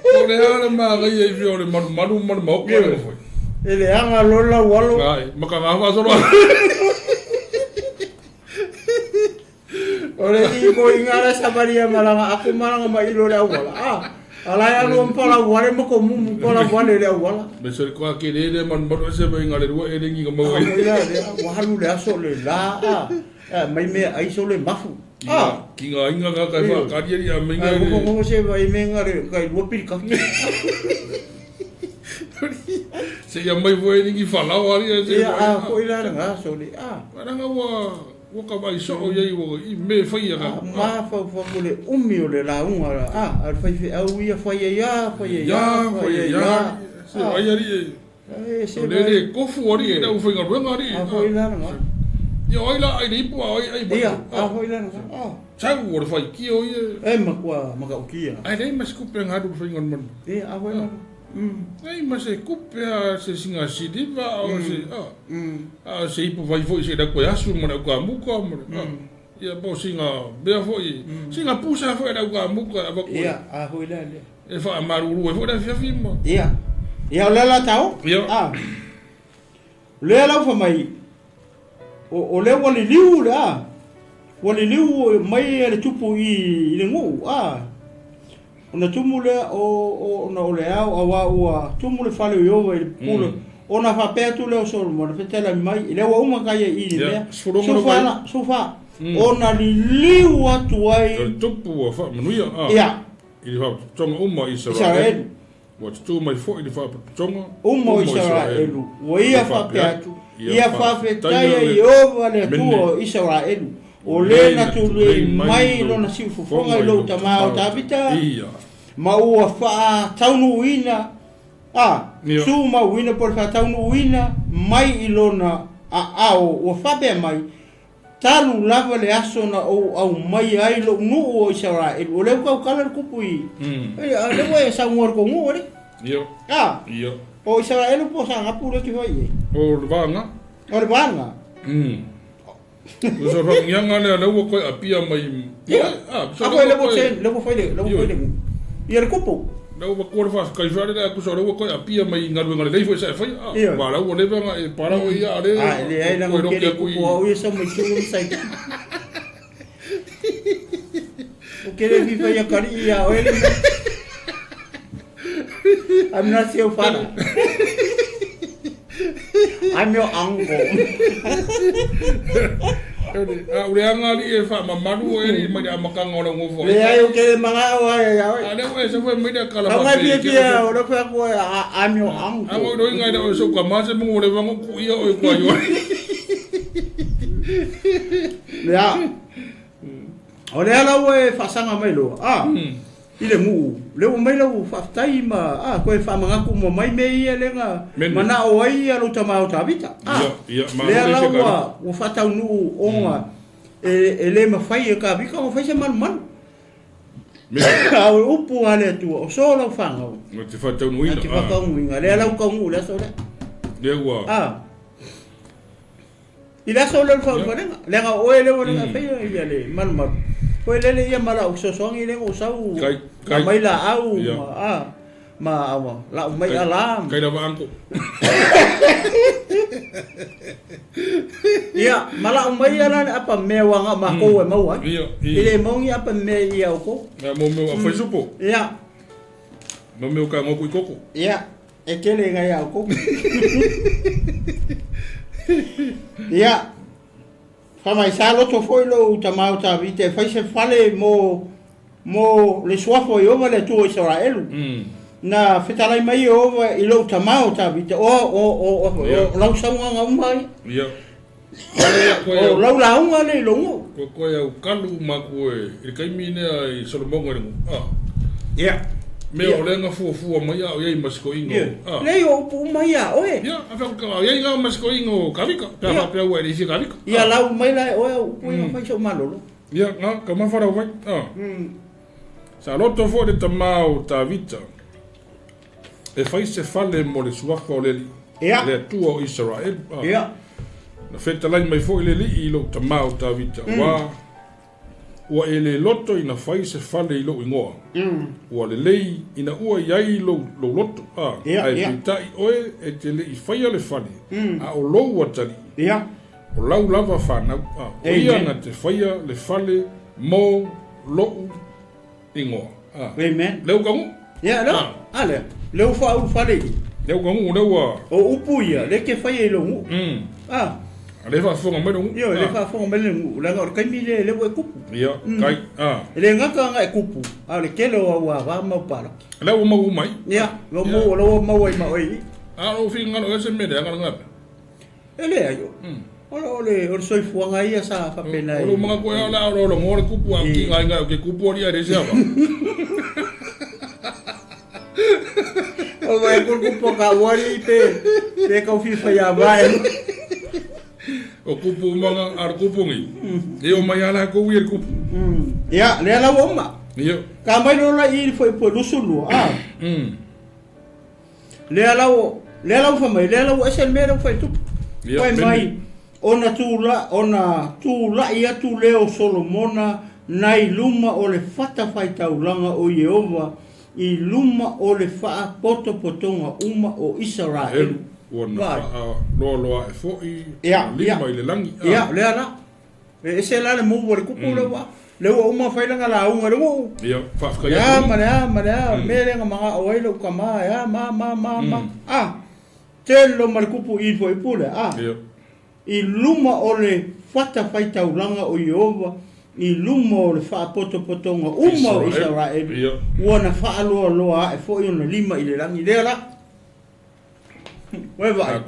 Kore hana maa gai e whio re manu mau kore fai. Ele anga lola walo. Ai, maka ngā whasoro. Ore i ko ingara sabaria malanga aku malanga ma ilo le awala. Alai alu mpala wale moko mumu pala wale le awala. Besar ko akele le man bodo se ba ingale ru e lengi ngamo. Ia le wahalu le aso le la. Mai me ai so le mafu. Ki ngā inga ngā kai wha karieri a menga e. Ko se vai menga re kai luapiri ka. Se ia mai voi ni ki falau ali se. Ia ko ila nga so ni Ranga wa ka vai so o ye wo I me fai ya. Ma fa ko le umi o le la unga al fai au ia fai ya. Se ai ali. Se le kofu ali na u fai ngā ali. Ko ila nga. Ia ai la ai ripu ai. Ia ko ila nga. Chau o fai ki o ia. Ma ka ukia. Ai dei mas ku pe ngadu fai ngon mon. Ia ko ila. Ai mas e kupe se singa sidiva o se se ipo vai foi se da ko asu mo na ko amuko mo. Ia po singa bea foi. Singa pusa foi da ko amuko aba ko. Ia ho ila le. E fa maruru e foi da fiafi mo. Ia. Ia la tau. Le la fa mai. O le wali liu la. Wali liu mai le tupu I le ngu ona tumule o na ole au wa tumule fale yo I pulo ona fa petu le so mo le fetela mai le wa uma kai I le sofa ona liu atu ai tupu fa manuia ia I fa tonga uma I Israel wa tu mai fo I fa tonga uma Israel wa ia fa petu ia fa fetaya yo le tu Israel o le na tu mai no na sifu fonga lo tamao tabita ma ua fa taunu ina su ma wina por fa taunu ina mai ilona o fa be mai talu lava le aso na o mai ai lo nu o Israel o le ka kala kupui le wa sa ngor ko ngori yo o Israel po sa ngapura ki vai o vanga so fa nyanga le wo ko apia mai so le wo foi Ia le kupu. Lau wa kore fa kai fare da ku so lau ko apia mai ngaru ngale lei foi sa foi. Ba lau le va e para o ia ale. Le ai na ko ke ku o ia sa mai tu sai. O que le vi foi a caria o ele. I'm not your father. I'm your uncle. Ule anga li e fa mamaru e mai amakanga ona ngofo. Le ai o ke manga o ai ai. Ale we se foi mai da kala. Anga pia o fa ko I'm your uncle. Anga do inga da so ka mase mo le vango ku ia o ko yo. Ya. O le ala we fa sanga mai lo. Ile mu le o mai lo fa tai ma ko e fa manga ku mo mai me ia le nga mana o ai alo tamao tabita ia ma le ala o fa tau nu onga e le ma fai e ka bika o fai se man o upu ale tu o solo fanga no te fa tau nu ina te fa tau nu ina le ala ko mu le so le wa ila so le fa le nga o ele o le fai ia le man ko le ia mala o so songi le o sau mai la au ma la mai alam kai da banco ia mala mai ala apa me wanga ma ko e mau ile mongi apa me ia ko mo me a foi supo ia mo me ka ngoku koko ia e kele nga ia ko ia Fama sa loto foi lo tamao ta vite fai se fale mo le suafo yo le tu Israel na fetalai mai o I lo tamao ta vite o lo sanga mai ia o lo la unga le lo ko ya kalu ma ko e kai mine ai Solomon ia me o lenga fu mai o ye masko ingo le o pu mai oe ia afa ka ye nga masko ingo kavika pa pa o ri si kavika ia la mai la o pu mai so malolo ia nga ka ma fara vai sa loto fo de tamao ta vita e fai se fale mo le suafa o le tua o Israel ia na feta lai mai fo le li lo tamao ta vita wa ele loto ina fai se fale ilo ingoa wa le lei ina ua iai lo loto ai pitai oe e te le I fai ale fale a o lou atari o lau lava whanau o ia na te fai le fale mo lou ingoa leu kangu ale leu whau fale leu kangu leu o upu ia le ke fai ilo ngu le fa fonga mai ngu ia le fa fonga mai ngu la ngor kai mi le we kupu ia kai le ngaka nga kupu le kelo wa va ma para leu mo mai ia lo mo ai ma oi o fi ngalo ese me de ngalo. Ele ayo. Ole soifuanga ia sa whapena o mga koe ala o ngore kupu au ki ngai ngai ke kupu ori are sia ba o vai kupu ka wari pe ka fifa ya vai o kupu mga ar kupu ngi e o mai ala ko wir kupu ya le ala woma yo ka mai no la i foi po lusulu le ala fa mai le ala o ese mero foi tu foi mai ona tula ia tu leo Solomona nai luma o le fata faitaulanga o Yehova i luma o le faa potonga uma o Israel. Ona loa e foi lima i le langi. Ia, le ana. E se la le muwa le kupu le wa. Le wa uma failanga la unga le wo. Ia, whafka ia. Ya, manea, merenga mga oaila ukama, ya, ma. Telo ma le kupu i foi pule, Ia. I luma o le fata faitaulanga o Yehova i luma o le faa potonga uma o Israel wana faa loa e foi ona lima i le rangi lea la weva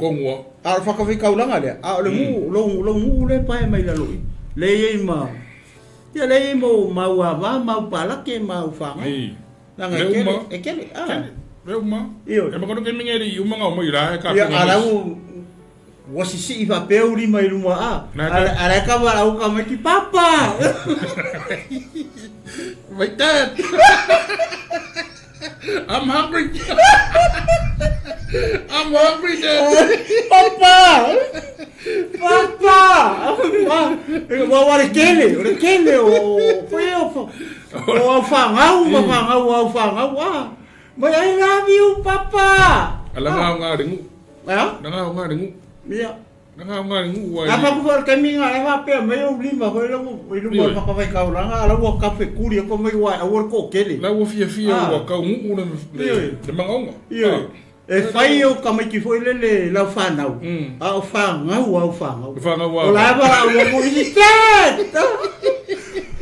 a whakawhikaulanga lea a le ngu le pae mai la lui le ei ma ia le ei mau awa mau palake mau whanga langa e kele le uma e makano ke mingeri i umanga o mai la e ka wasisi i papeu lima i luma ala ka wala uka mai ki papa my dad I'm hungry dad papa wa wale kele o foi o fangau but I love you papa ala nga ringu nga ringu Ia. Nga ngu wa. Apa ku kami nga eva pe mai o lima ko lu pa vai ka uranga ala wo kafe kuri ko mai wa o ko kele. La wo fia wa ka ngu na de mangonga. Ia. E fai o ka mai ki foi le la fanau. A o fanga o fanga. Fanga wa. O la ba o mo i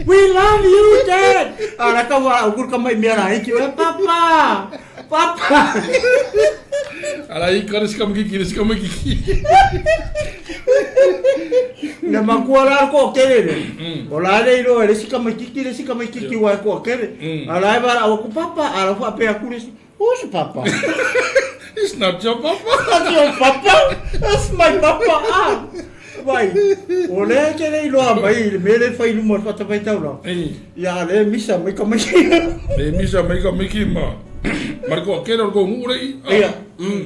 We love you dad. Ala ka wa o ka mai mera ai ki papa. Ala i karis kam kiki. Na makuala ko kele. Ola le ro le sika mai kiki wa ko kele. Ala ba o ko papa ala fa pe akuri. Who's papa? It's not your papa. That's your papa. That's my papa. Vai. Ole kele lo mai mele fai lu mo fata vai taula. Ya le misa mai ka mai. Le misa mai ka mai ma. Marco kero ko ngurei. Ia.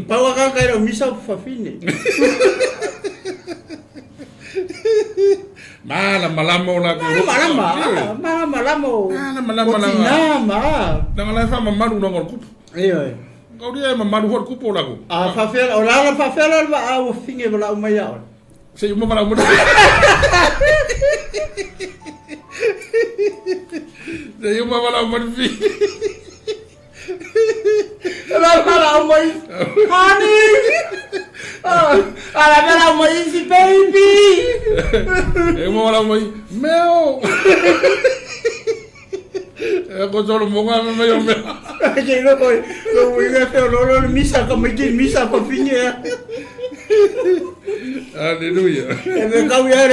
Pawa ka kairo misa fafine. Malamo la ko. Malamo. Nama. Nang la fa mamaru no kupu. Ia. Kau dia mamaru hor kupu la ko. Fafel, ola fafel ba au finge bala umaya. Sei uma mala muda. Sei uma mala muda. Ala mai. Honey. Ala mai si baby. Uma mala mai. Meu. Ko solo monga me yo me. Que no coi. Lo voy a hacer lo misa como que misa pa finge. Aleluia. E me kau ia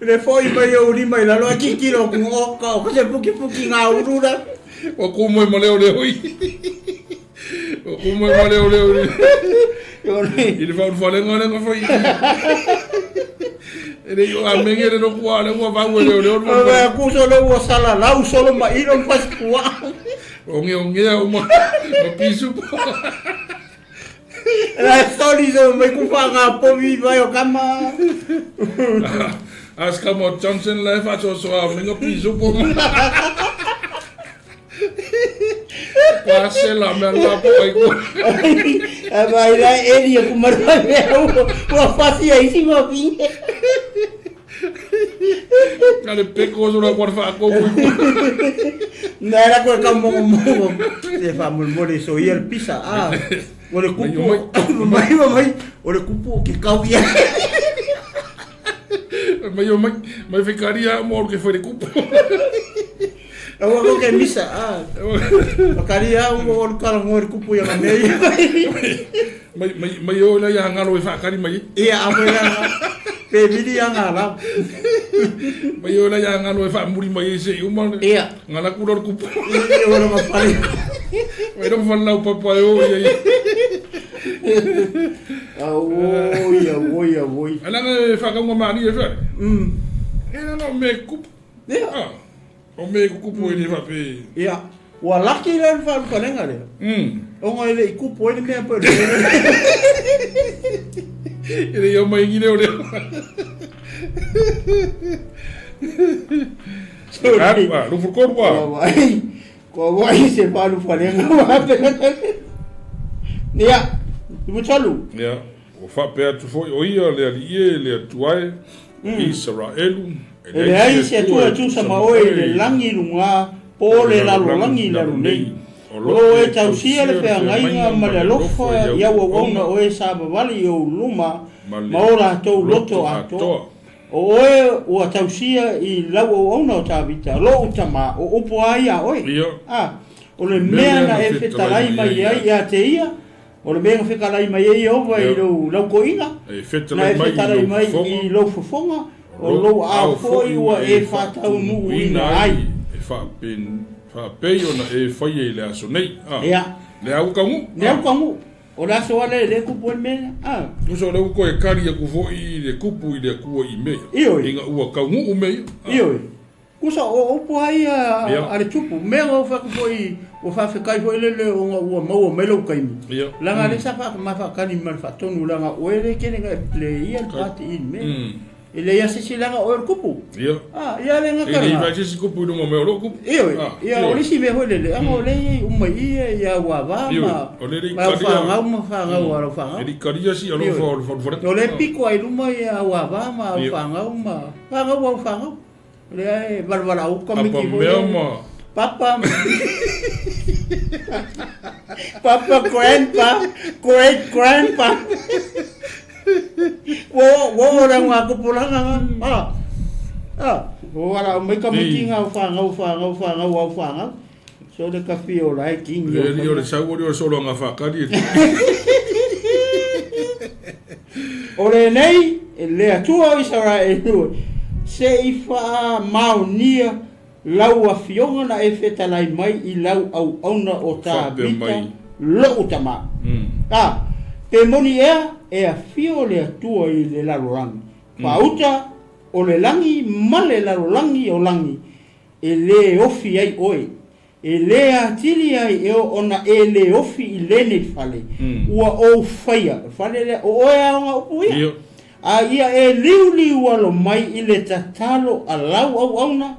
le foi mai o ri mai la lo aki kilo ku o ka o se puki nga urura. O como mo leo oi. O como mo leo. Ele vai falar ngone foi. Ele yo a mengere no kwa le wa va leo. O ku solo o sala la u solo mai no pas kwa. Onge o mo pisu. La story zo me ku fa nga po vi vai o kama. As kamo Johnson le fa so a mengo pisu po. Quase la me la po iko. Vai la ele ku marwa o fazia isso mo vi. Kale peko so la fa ko. Na era ko kamo mo. Se fa mo so ir pisa. Ole kupu, mai, ole kupu que cauia. Mai ficaria amor que foi de kupu. Awak ke misa kali ya o kala ngor kupu ya mei mai o la ya ngalo fa kali mai iya apa ya pe bidi yang ngala mai o la ya ngalo fa muri mai se umang iya ngala kulor kupu iya ora mafali mai do fa lau papa o ya Oi. Ala nga fa ka ngomani e fa ena no me kupu iya o me kupu ni fa pe iya wala ki len fa ka lenga le o ngale kupu ni me pa ele yo mai ngine o le apa lu furkor wa ko vai se pa lu fa lenga wa pe iya tu chalu ya o fa pe tu foi o ia le tuai Israelu ele ai se tu sama o le langi lunga po le la langi la nei o e tausia le pe ngai ma le lofa ya wo ona o e sa vali o luma ma ora to loto ato o e o tausia I la wo ona ta vita lo utama o po ai a oi o le mea na e fetalai mai ia te ia o le mea fetalai mai e o vai lo koina na e fetalai mai I lo fofonga o lo a foi o e fatau nu ina ai e fa pe ona e fai e le aso nei ia le au kangu o la so le kupu me no so le ko e kari ku foi le kupu I le ku I me inga ua kangu o me kusa o po ai a le tupu me o fa foi o fa kai foi le o mo me lo kai la nga le sa fa ma fa kani mal fa tonu la nga o le ke nga play il party in me ele ia se silanga o kupu ia le nga ele vai se kupu no mo lo kupu ia o le si me ho le o le uma ia wa va ma fa nga wa fa nga ele karia si alo fa o le pico ai luma ia wa va ma fa nga wa fa nga le ai valvala o come ki papa grandpa wo ora nga ko pulanga wo ora mai ka mitinga fa nga so de cafe o lai king yo le sa wo solo nga fa ka di ore nei le atua Israel se ifa maunia lau a fionga na e fetalai mai I lau au auna o tā bita lo utama pe moni e a fio le atua I le larolangi pauta o le langi ma le larolangi o langi e le ofi ai oe e le atili ai e ona e le ofi I lene fale ua o faia fale le o oe aonga upu ia ia e liu alo mai I le tatalo a lau au auna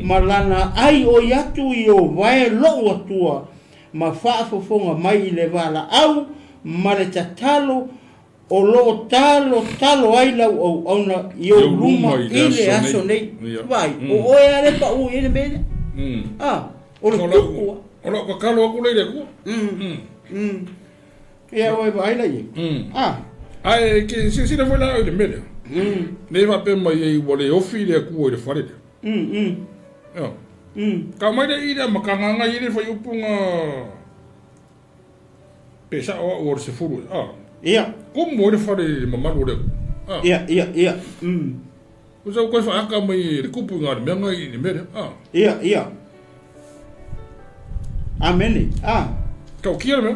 malana ai o yatu I o vai lo atua ma faafofonga mai I le vala au ma le tatalo o lo talo ai lau au auna I o luma I le aso nei vai o oe ale pa u I le mene o le tukua o lo kakalo aku le ku ia oe vai la i ai ke si na foi la le mene ne va pe mai I wole ofi le ku le fare ka mai de ida makanga I le foi upunga pesa o se furu ia como le fare mama le ia usa ko fa aka mai le kupu nga me nga I le mene ia amene ka kia me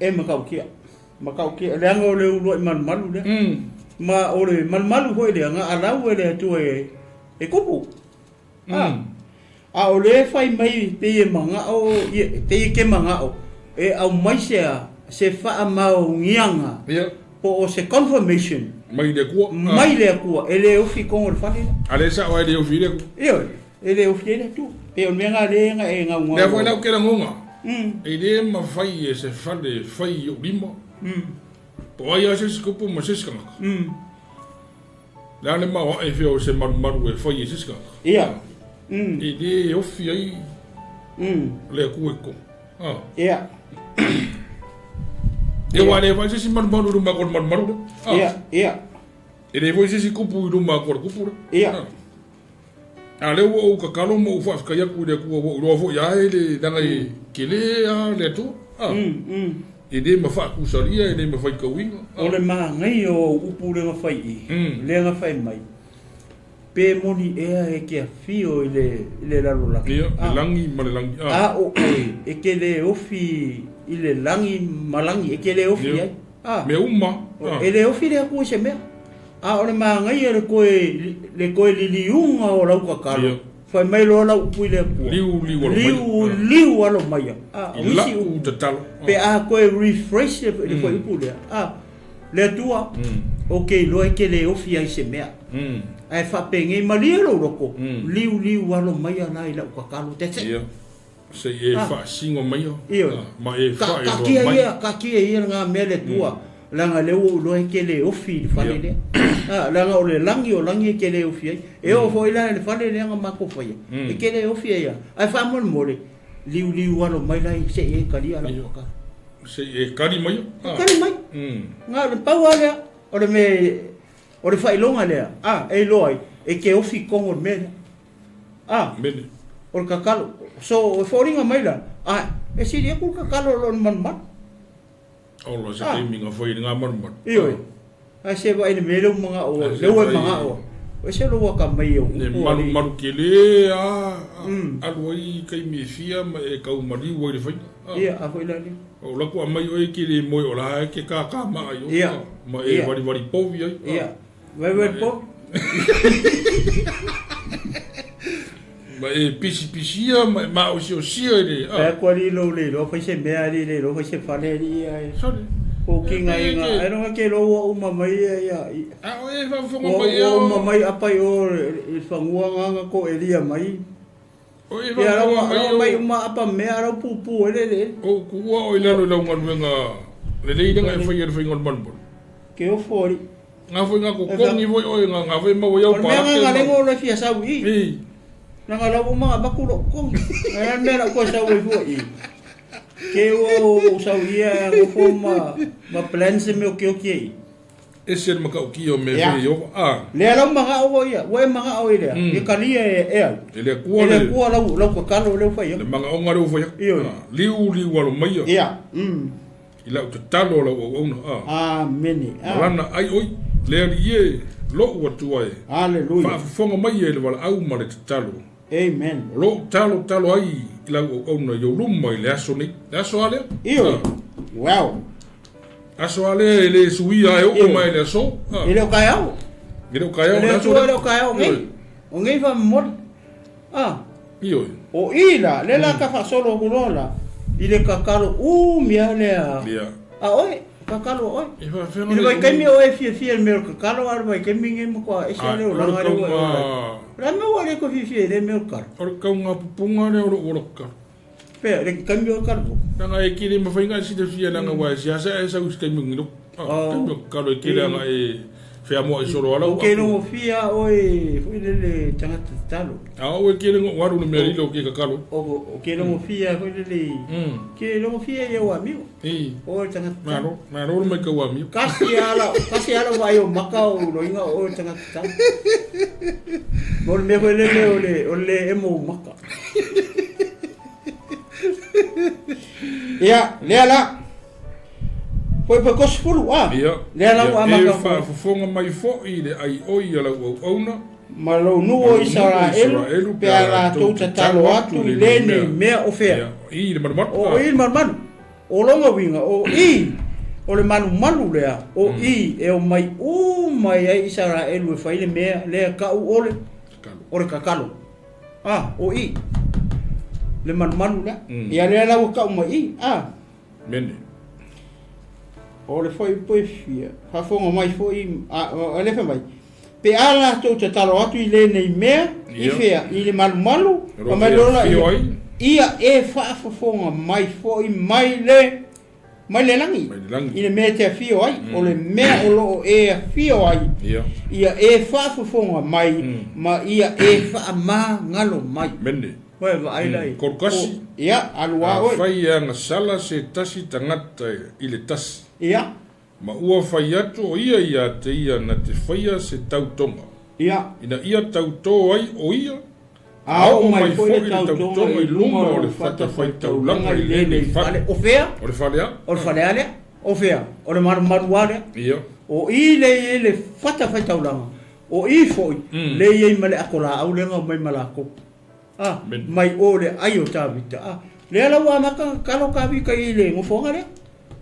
e makau kia le anga o le ulo I malu le ma o le malu hoi le anga alau le tu e kupu o le fai mai pe manga o pe ke manga o e au mai se fa mau ngianga po o se confirmation mai le kua ele o fi con o fai ale sa o ele o fi le ele o fi le tu pe o menga le nga e nga le foi la ke la ngonga ele ma fai se fai o limo po ai se skupu ma se skanga la le ma o e fi o se maru e fai se skanga ia ele o fi ai le ku ko ia e wale vai se maru ma ko maru ia ele foi se kupu ma ko kupu ia Ale o kakalo mo fa ka ya ku de ku o lo fo ya ele danga kele a le tu. Ide ma fa ku saria ide ma fa ka winga. O le ma ngai o upu le fai le nga fai mai. Pe moni e ke fio ile la lola. Langi ma langi. O e ke le ofi ile langi malangi e ke le ofi ai. Me uma. E le ofi le ku se me. O le ma ngai le koe liliunga o lau kakalo. Fai mai lo lau upu ile ku. Liu alo mai. Ila u te talo. Pe koe refresh le koe upu le. Le tua. Ok, lo e ke le ofi ai se mea. Ai fa penge malia lo roko. Liu alo mai ana ila kakalo te te. Se e fa singo mai. Ma e fa ka kia nga mele tua. Langa le lo e ke le ofi fale le. Langa o le langi ke le ofi ai. E o foi la le fale le nga mako foi. E ke le ofi ai. Ai fa mon mole. Liu alo mai lai se e kali ala ka. Se e kali mai. Kali mai. Nga le pau ala o le me o le fai longa le. E loi e ke ofi kongo me. Mene. O kakalo. So o foringa mai la. E si dia ku kakalo lo man. Olo se minga foi nga man. Iyo. Se vai ne melo mga o. Lewa mga o. O se lo ka mai o. Ne maru kele aloi kai me fia ma e ka umari wo le foi. Ia a foi la ni. O la ko mai o e kele mo o la ke ka ma yo. Ma e vari povi ai. Ia. Vai po. Ma e pisi ma o si ele. Ko li lo fa se me ali le lo fa se fale li ai. O kinga inga, ai no ke lo o mamai ia. O e fa fo mai o mamai apa o e fangua nga ko elia mai. O e fa mai uma apa me ara pupu ele. O ku o ina no nga nga. Le nga e fa ngol man. Ke o fori. Nga foi nga ko kongi voi o nga foi ma o yo pa. Nga lengo lo fia sa wi. Nga la uma ba ku lo kong. Ai mera ko sa wi foi. Ke o sauia o forma ma plan se me o ke. Ese ma ka o ki o me yo. Le ala ma o ia, we ma o ia. E kalia e. Ele ku la ko kalo le foi. Le ma o ngaro foi. Liu alo mai. Ia. Ila o talo la o ona. Amen. Lana ai oi le ye lo o tu ai. Hallelujah. Fa fonga mai ele wala au ma le talo. Amen. Lo talo ai ila o ona yo luma ile aso ni. Aso ale? Iyo. Wow. Aso ale ele suia e o mai le aso. Ele o kaiao. Ele o kaiao. Ele o kaiao ngai. O ngai va mor. Iyo. O ila le la ka fa solo kulola. Ile kakalo mia le a. Oi. Kakalo oi. Ele vai kai mi o e fie me kakalo ar vai kai mi ngai mo ko e sele o langa le. La me wale ko fie le me kar. Or ka nga pupunga le o ka. Pe le cambio kar. Nga e kiri ma fainga si de fie nga wa sia sa esa us kai mi ngino. Ka lo kiri nga e fea mo e solo ala. Ke no fia oi foi le tanga talo. O kiri nga waru me ri lo ke kakalo. O ke no fia foi le. Ke no fia e o amigo. O tanga. Maro me ka o amigo. Kasi ala vai o makao no inga o tanga talo. Mol me foi le emo maka. Ia, le ala. Foi pa kosfulu Le ala o maka. Fa fonga mai fo i le ai oi ala o ona. Malo nuo Israelu pe ala tota talo atu le ne me o fea. I le marmanu. O i marmanu. O longa winga o i. O le manu lea. O i e o mai ai Israelu e fai le mea le ka u ole. O le kakalo. O i. Le manu lea. Ia le ala o ka u mai i. Mene. O le foi fia. Fa fonga mai foi le fa mai. Pe ala to te talo atu i le nei mea i fea i le manu o mai lola ia e fa fonga mai foi mai le langi i le mea te fio ai o le mea o lo e fio ai ia e fa fonga mai ma ia e fa ma ngalo mai mene Wai vai lai. Korkasi. Ia, alua oi. Fai nga sala se tasi tangata i le tasi. Ia. Ma ua fai atu o ia te ia na te faia se tautonga. Ia. Ina ia tauto ai o ia Ao mai foi le tautonga I luma o le whatawhaitaulanga I lele I whale. O whea? O le whalea? O le whalea lea? O whea? O le maru lea? Ia. O I le whatawhaitaulanga. O I foi, le I male akola au lenga mai malako. Mai o le ai o tāwita. Le ala wa maka kalo kawika I le ngofonga lea?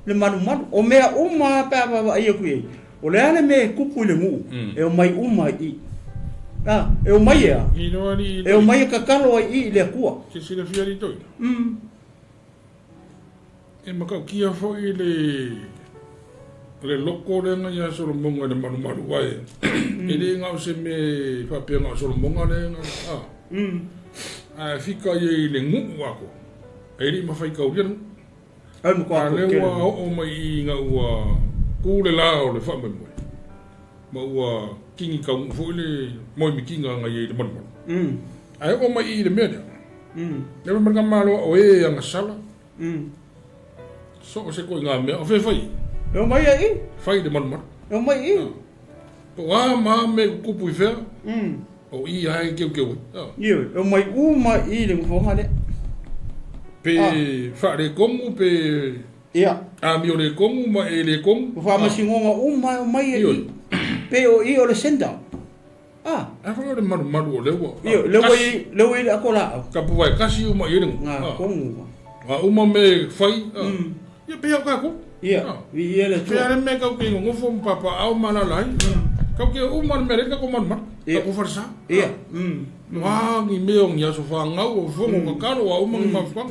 Le maru. O mea uma pēpapa ai aku ei. O le ale me kupu le ngu. E o mai uma I. E o mai ea. E o mai kakalo ai I le kua. Ke sila fiari toi. E makau kia foi le loko le nga ia solomonga le maru wae. E le ngau se me whapea ngau solomonga le nga. Fika I le ngu wako. E li mawhai kaurianu. Ai mo kwa ko le wa o mai I nga ua ku le la o le whamai moe. Ma ua kingi ka fo le moi mi kinga nga ye le man. Ai o mai I le mea. Le man malo o e nga sala. So se ko nga me o fe fai. O mai ai. Fai de man. O mai I. O ma me ku pu fe. O I ai ke. Yo, o mai uma I le fonga le. Pe fa le kongu pe ia mi o le kongu ma e le kongu fa ma singonga uma o mai I pe o I o le senda fa le maru o le wa le wai akola ka pu vai kasi uma I le kongu uma me fai ia pe ka ko ia vi ele pe ale me ka ke ngo fo papa au mana lai ka ke uma me re ka ko man ka ko farsa ia wa ni me on ya so fa ngau o fo ngo ka ro uma ma fa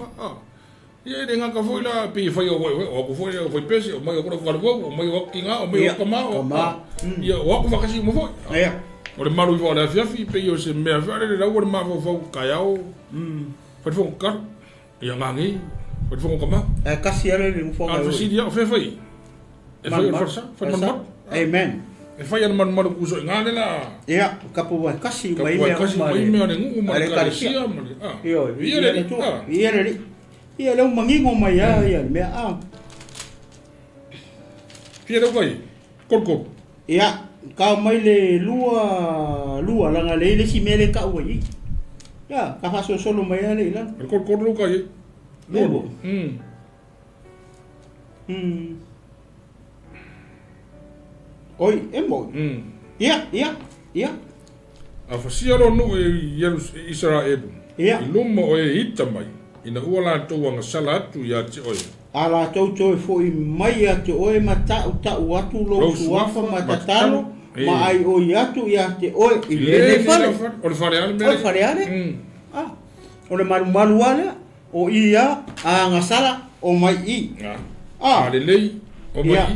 ia de nga ka foi la pe foi o ko foi pesi o mai o ko o mai o kinga o mai o kama ia o ko fakasi mo foi ia o le maru o la fiafi pe yo se me afare le lawo ma fo ka yao fo ka ia ngangi fo kama kasi ale le fo ka fo dia o fe foi e foi força foi man amen e foi man ku so ngale la ia kapo wa kasi mai me ale ngu ma ka sia ma ia le ia le mangingo mai ia me Pia koi kol ia ka mai le lua langa le si mele ka ui ia ka fa solo mai ale la kol lu ka ye lebo oi emo ia a fasia lo no Israel ia lumo o ita mai ina ua la tau anga sala atu ia te oe. A la tau toi foi mai atu oe ma tau atu lo suafa ma tatalo ma ai o atu ia te oe I le fale. O le fare ale. O le fare ale. O le maru ale o ia a ngasala o mai I. A le lei o mai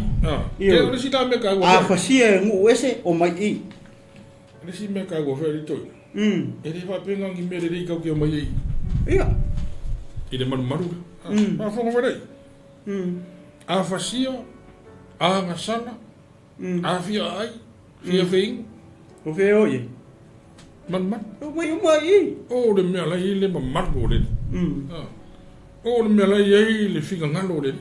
I. Ke o le sita me ka a fasia ngu ese o mai I. Le si me ka go fere toi. E le fa penga ngi me le kau ke o mai I. Ia. I le maru. Ma fonga fere. A fasia, a ngasala, a fia ai, fia feing. O fe oye. Man. O mai I. O le mea lai le maru le. O le mea lai ai le figa ngalo le.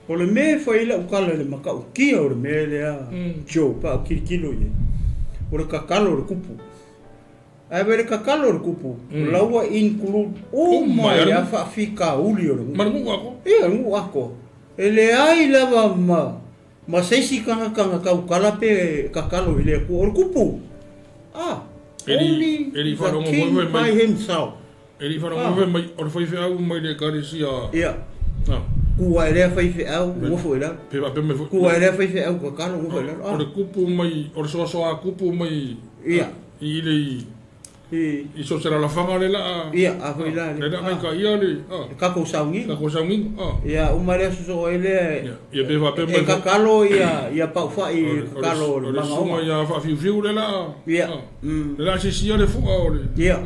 O le me foi la ukala le makau kia o le me le a jo pa o kilo ye. O le kakalo le kupu. Ai vere kakalo le kupu. Laua include o mai a fa fika uli o le. Ngu ako. Ia ngu ako. Ele ai lava ma seisi kanga kau kala pe kakalo ile ku o le kupu. Eli whanonga mwewe mai. By himself. Eli whanonga mwewe mai. O le whaiwhi au mai le karisia. Ia. Kua ele whaiwhi au ngofo ila. Pepa peme fo. Kua ele whaiwhi au kakalo ngofo ila. O le kupu mai. O le soa kupu mai. Ia. I le I so sera la fanga le la. Ia, a foi la. Le da mai ka ia le. Kako saungi. Ia, umare so ele. Ia pepa peme. E kakalo ia pau fa I kakalo le manga. O ia fa fiu le la. Ia. Le la se sia le fu o le. Ia.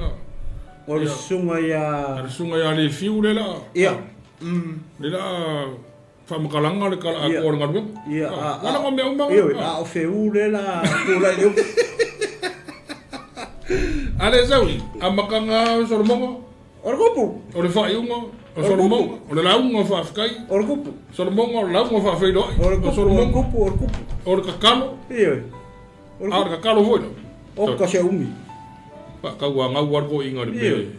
O le sunga ia. Le sunga ia le fiu le la. Ia. Le la fa makalanga le kala a ko ngal. Ia. Ana ko me umba. Ia, o feu le la. Ko la le. Ale sawi, amakanga sormongo. Orgopu. O le whaiunga, o sormongo. O le launga whaafkai. Orgopu. Sormongo, o launga whaafeiroi. Orgopu. O le kakalo. Ia. A le kakalo foi. O ka se umi. Pa ka wa nga war ko inga le.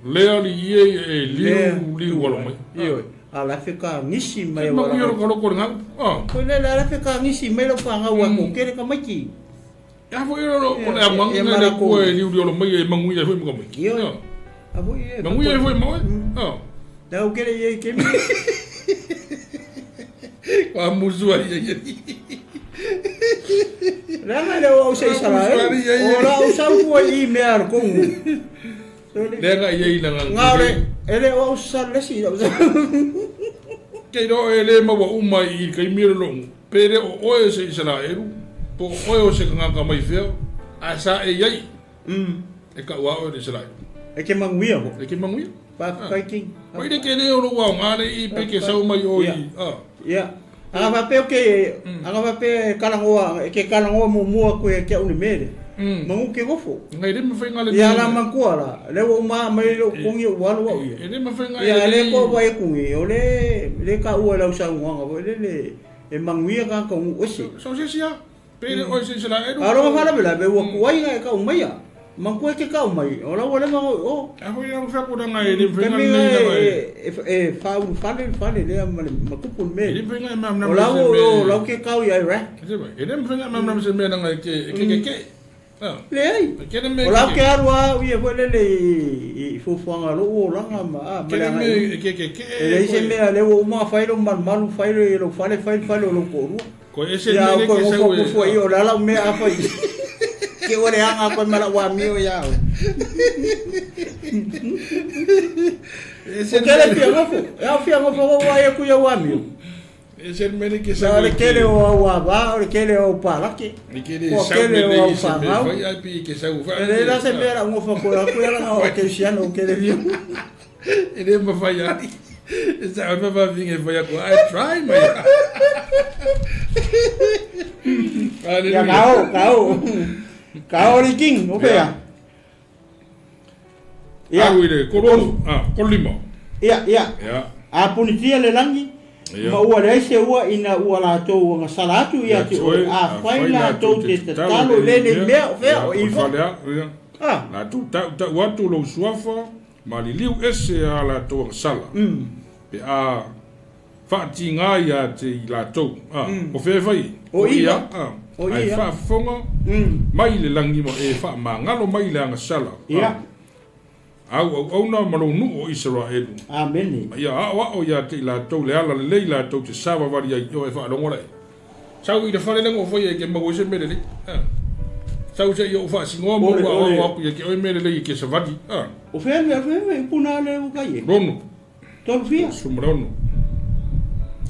Lea li e liu wala mai. Iyo. Ala fika ngisi mai wala. Ma yo ko nga. Ko le ala fika ngisi mai lo pa nga wa ko kere ka mai. Ya fo yo ko na mang na ko liu lo mai e mangu ya fo mo mai. Iyo. Abo ye. Mangu ya fo mo. Da o kere ye ke mi. Wa muzua ye. Ranga le o se sala. Ora o sa ko I me ar ko. Denga ye ina ngare ele o sa le si. Ke do ele ma wa uma I kai miro long. Pere o se sala eru. Po o se nga ka mai feo. Asa e ye. E ka wa o de sala. E ke manguia ho. E ke manguia. Pa kai king. Oi de ke le o wa ngare I pe ke sa mai o I. Ya. Aga pape o ke aga pape kalangoa ke kalangoa mo ko ke uni mere. Mangu ke gofo. Ngai de me fenga le. Ya la mankuala. Le o ma mai lo kungi walu wa. Ele me fenga. Ya le ko wa kungi. Ole le ka u la usa ngwa le e manguia ka ko osi. So se sia. Pere o se sala e. Aro fala bela be wa kuai ka u mai. Mangu ke ka u mai. Ola wala ma o. A ho ya fa ko danga e fenga e fa fale le ma kupul me. Ele fenga ma na. Ola ke ka u ya ra. Ele me fenga ma na se me danga ke. Lei. Ola ke arwa ia vole le fufuanga lo langa ma. Ele se me le o ma failo malu failo lo fale lo koru. Ko ese me ke se o foi o la me a foi. Que ore anga ko mala wa mi o ya. Ese que le piangofo. Ya piangofo wa ya ku ya wa mi. Ese me que se le kele o wa ba o kele o para que. Ni kele sa me o fa vai ai pi que se o fa. Ele la se mera un fo ko la ku ya na o que sia no que le viu. Ele me fa ya. Esa o va vinga foi a ko I try my. Ya Kao ni king o pea. Ya uire ko limo. Ya. A punitia le langi. Ma ua le se ua ina ua la tou nga salatu ia te oi a fai la tou te talo le mea o fea o iwa. La tou ta watu lo suafa ma li liu ese a la tou nga sala. Pe a whaati ngā ia te la tou. O fea fai. O ia. Ai wha fonga mai le langi mo e wha ma ngalo mai le anga sala. Ia. Au na malo nu o Israel. Amen. Ia o ia te la tou le ala le la tou te sava vari ai o e wha longo lai. Sau I te whare lengo foi e ke mau se mere le. Sau se I o wha singoa mo o aku e ke o mere le ke sa vadi. O fea puna le o kai. Rono. Tolu fia. Sumrono.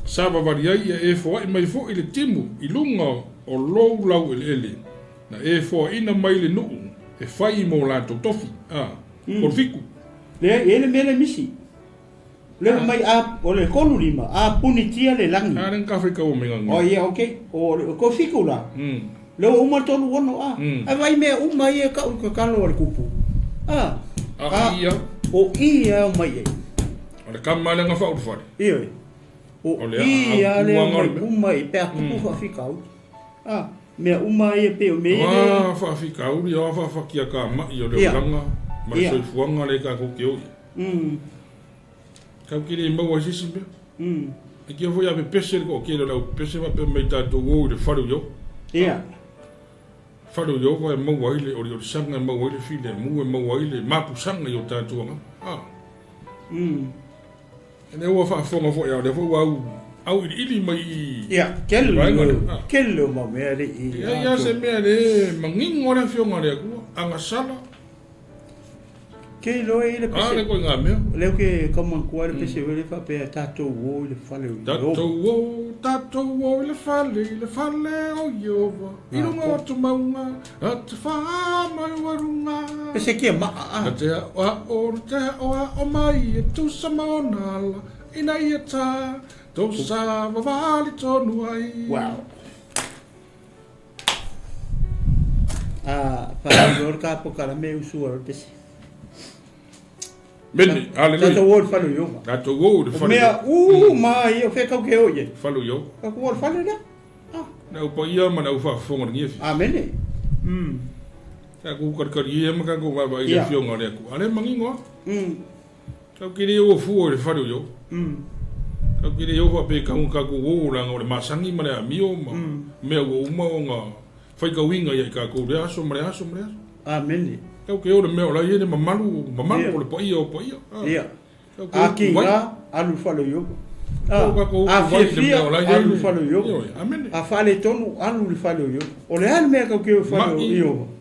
Sava vari ai e fo I mai fo I le timu I lunga o lou lau ele. Na e fo ina mai le nuu e whai mo la tou tofi. Por fiku. Ele mele misi. Le mai a o le kolu lima a punitia le langi. Aren ka frika o menga. O ia okay. O ko fiku la. Le o uma tolu wono a vai me uma ia ka o kalo o kupu. Ia. O ia mai. Ole kamale nga fa o fare. Ia. O ia le uma I pe kupu fa fikau. Me uma ia pe o me. Fa fikau ia fa kia ka ma I o le langa. Ma so fuanga le ka ko ke o. Ka ki le mo sisi be. E ke foi a be pese ko ke le pese va pe me ta to wo de faru yo. Ia. Faru yo ko mo wa ile o sanga mo wa ile file mo wa ile ma pu sanga yo ta to nga. E wo fa fonga fo ya de fo wa au ili mai. Ia, kello ma me le I. Ya se me le mangingo na fionga le ku anga sala. Ke lo I le pese. Le ko nga me. Le ke como ko le pese le fa pe tato wo le fale. Tato wo le fale o yova. I runga to maunga at fa mai warunga. Pese ke ma. Te o mai tu samonala ina iata to sa vali tonu ai. Wow. Para lor ka po kala me usual pese. Bene, aleluia. Tato wo falo yo. Tato wo falo. Mea mai o fe ka ke oye. Falo yo. Ka ko wo falo na. Na upa ia mana ufa fonga ngi. Amen. Aku kari maka aku baba ile fio ngore aku. Ale mangingo. Kau kiri o fu le faru yo. Kau kiri yo fa pe kau ka ku o la ngore masangi mare amio ma. Me o uma o nga. Fai ka winga ia ka ku le aso mare aso mare. Amen. Kau ke o le me o la ye ne mamalu o le poia o poia. Ia. Aki nga alu falu yo. A fia alu falu yo. Amen. A fale tonu alu le falu yo. O le al me ka ke falu yo.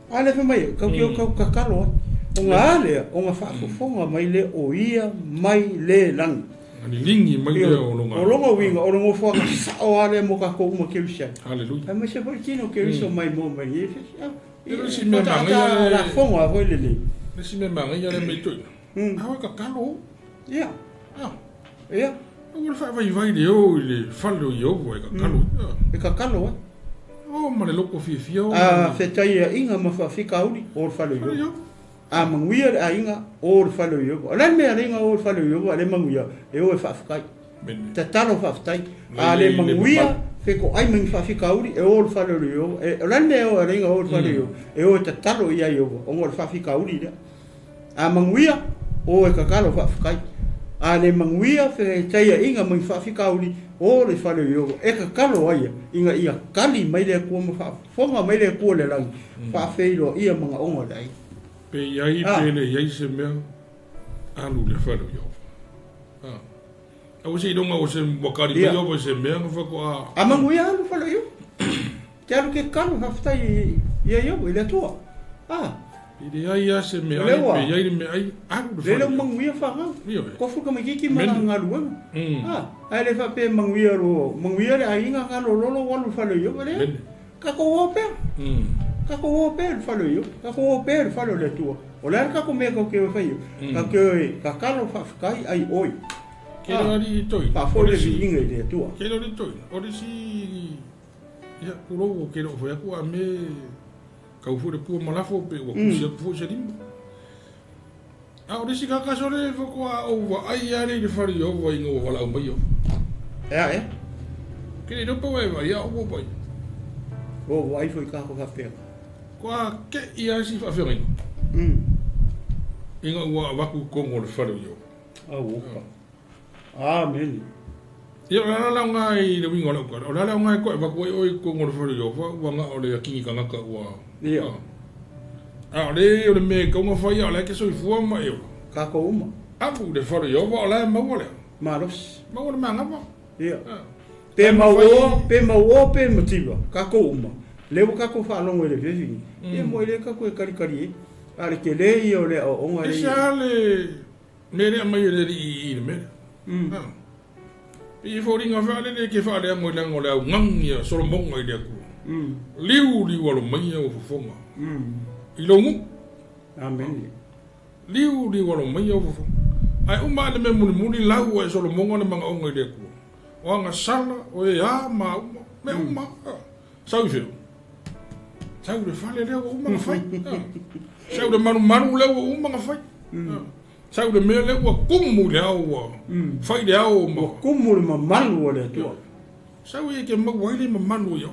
Ale fa mai ka ke ka kakalo. O nga ale o nga fa fonga mai le o ia mai le lang. Ani lingi mai le o longa. O longa winga o longa fonga sa o ale mo ka ko mo ke usia. Hallelujah. Ai mai se por kino ke iso mai mo mai e. Ero si me manga la fonga foi le le. Ne si me manga ia le me tu. Hawa kakalo. Ia. Ia. O fa vai le o le falu yo o kakalo. E kakalo. Oh, ma le loko fio. Fetai inga ma fa fika uli o falu yo. A manguia a inga o falu yo. Ala me inga o falu yo, ale manguia e o fa fika. Ta talo fa ftai. Ale manguia fe ko ai mang fa fika uli e o falu yo. E ala me o inga o falu yo. E o ta talo ia yo, o fa fika uli da. A manguia o e kakalo fa fika. Ale manguia fe tai inga mang fa fika uli. O le falu yo e ka kalo ai inga ia kali mai le ko ma fa fonga mai le ko le lang fa feilo ia manga onga dai pe yai pe le yai se me alu le falu yo o se donga o se wakari pe yo se me no fa ko a mangu ia alu falu yo quero que kalo fa ftai ia yo ile to Ide ai ya se me ai pe yai me ai alu le manguia fa ko fu ka mai ki manga ngalu ai le fa pe manguia ai inga ngalo lolo walu fa le yo le ka ko pe ka ko pe fa le yo ka ko pe fa le tu o le ka ko me ko ke fa yo ka ke ka kalo fa kai ai oi ke ri toi fa fo le inga de tu ke ri toi o ri si ya ku lo ke lo fa ku a me kau fure pu Malofou pe o kusia pu se limbo a o disi ka sore fo ko o wa ai ari de fari o wa ingo wala o mai o ke no po wa ya o boy o wa foi ka ko ka pe ko ke ia si fa fe ingo wa wa ku ko ngol fari yo amen yo la ngai de wingo la ko la ngai ko va ko ngol fari yo wa nga o le ki ka nga ka wa ia le o le me ko nga fai ala ke so fu ma yo ka ko uma apu de fora yo va la ma wala malos ma wala ma ngapa ia pe ma motiva ka ko uma le ka ko fa longo le vevi e mo le ka ko kari ale ke le yo le o nga le le me le ma yo le i me i fori nga fa le ke fa le mo le ngola ngang ya so mo ngai le ku liu wala mai o fonga ilongu amen liu wala mai o fonga ai uma le me muni lau e so mo ngona manga onga le ku o nga sala o ya ma me uma sau fe sau de fale le o uma fai sau de manu le o uma fai sau de me le o kumu le o fai le o ma kumu ma manu le tu sau ye ke ma wai ma manu yo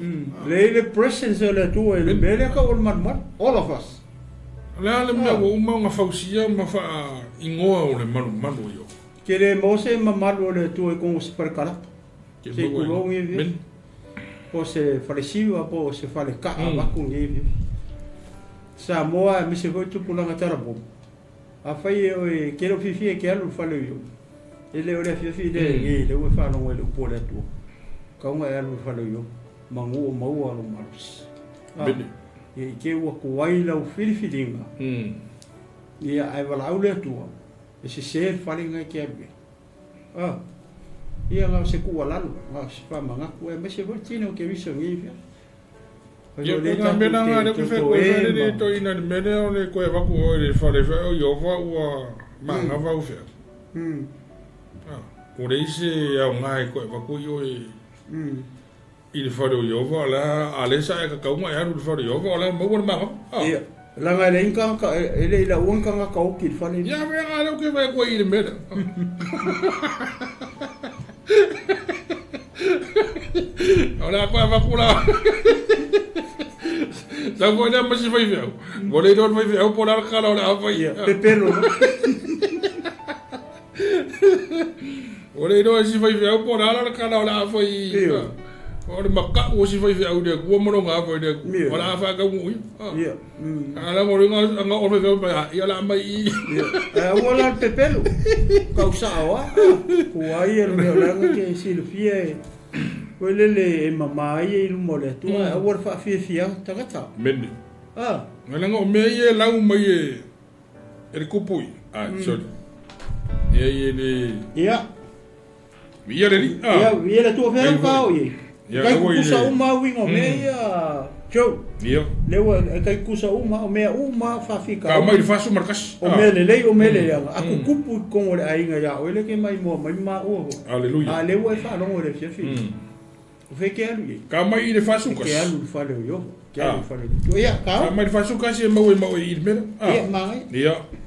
le presence le tu le me ka o man all of us la le me o uma nga fausia ma fa ingoa o le manu yo ke le mose ma manu le tu e con super kala se ku lo ngi o se falesiva po se fale ka ba ku ngi sa moa mi se voi tu pula nga tara bo a fai o ke lo fifi ke alu fale yo ele o le fifi de ngi le o fa no le po le tu ka nga alu fale yo mangu o mau alu marus bene e ke o ko wai la o filifilinga ia ai wala au le tu e se fale nga ke be ia nga se ku wala nga se fa manga ku e me se voi tino ke viso ngi yo le me na nga le fe ko fe le to ina me le o le ko e va ku o le fa le fe o yo va o manga va o fe ko le se a nga ko e va ku yo e il fa do yo va la ale sa ka ka nga ya ru fa do yo va la mo ma ia la nga le inka ka ele la un ka ka o ki fa le ya ve nga le ke va ko i le me ora ko va ku la sa voi na ma si vai veo Boleh don mai au polar kalau le apa ia pepelo Boleh don si vai au polar kalau le apa Ora maka o si vai au de ko mo nga vai de ora fa ka mu ia ala mo nga o vai pa ia la mai ia wala pepelo ka usawa ko ai ele la ke silfia Welele mama ye mo le tu a war fa fia tagata meni ah ngala ngo me ye lau mai e kupui sorry ye ni ia ia le ia tu fe ka o ye kai kusa uma wingo me ia jo ia lewa kai kusa uma me uma fa fika ka mai fa su markas o me le aku kupu ko le ainga ya o le ke mai mo mai ma o aleluia lewa fa lo le fi Fe que alu ka mai le fa su kas que alu fa le yo que alu fa le tu ia ka mai fa su kas e mau i me ia mai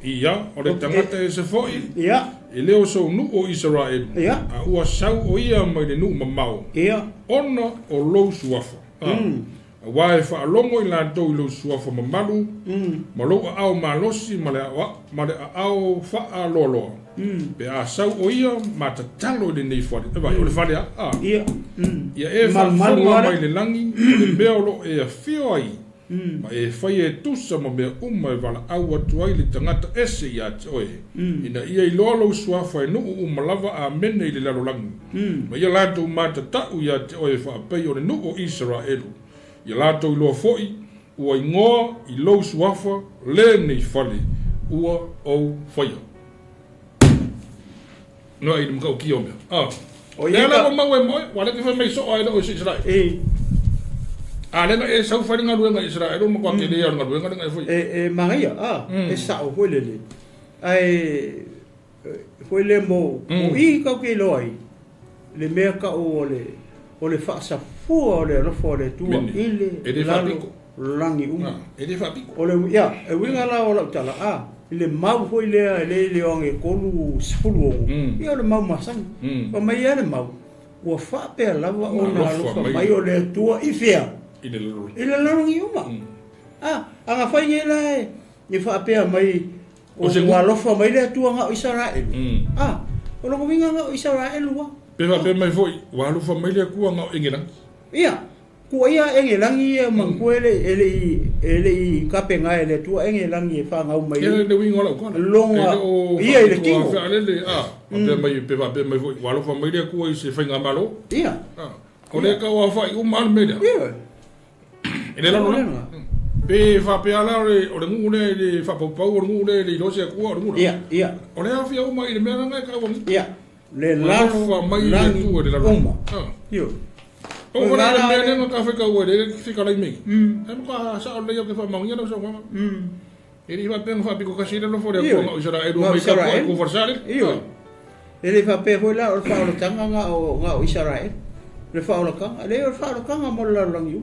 ia o le tangata e se foi ia e leo so nu o Israel ia a ua sau o ia mai le nu mamau ia ona o lo suafa a wae fa longo i la do lo suafa mamalu ma lo au malosi ma le au fa lolo pe a sau o ia ma ta talo de nei fo e vai o le fale ia ia e fa mai le langi le beolo e a fio ai ma e fai e tusa ma mea uma e wala au atu ai le tangata ese i ati oe ina ia i lolo suafa e nuu uma lava a mene i le lalo langi ma ia lato mata tau i ati oe fa apei o le nuu o Israelu ia lato i loa foi ua ingoa i lou suafa le nei fale ua au faia no ai mka o kio mea o ia la mau e moe wale ke fa mai so ai o Israel Alena e sau fai nga ruenga Israel mo kwa ke le nga ruenga nga foi maria e sa o foi le ai foi le mo i ka ke loi le mea ka o le fa sa fu o le fo le tu ile e de fa pico langi e de fa pico o le ia e winga la o la tala le mau foi le o nge kolu sfulu ia le mau masang pa mai ia le mau o fa pe la o na lo mai o le tu i fia Ile lorong iuma. Anga fai ngela ni fa apea mai o se walofa mai le tua nga Israel. O lo winga nga Israel wa. Pe fa pe mai foi walofa mai le ku nga engela. Ia. Ku ia engela ngi manguele ele kapenga ele tua engela ngi fa nga mai. Ele de winga la ko. Longa. Ia ile kingo. Fa ale pe mai pe fa pe mai foi walofa mai le ku se fa nga malo. Ia. O le ka wa fa mal me. Ia. Ele la no pe fa pe ala o le ngune le fa po o ngune le lo se ku o ngune ia o le afia o mai le mena nga ka woni ia le la fa mai le tu de la uma io o ora le mena nga ka fa ka o le fika la mi em ka sa o le yo ke fa mangia no so ma ele va pe fa pico casino no fore ko o sera e do mai ka ko conversare io ele fa pe foi la o fa o tanga nga o Israel le fa o ka le fa o ka mo la lang yu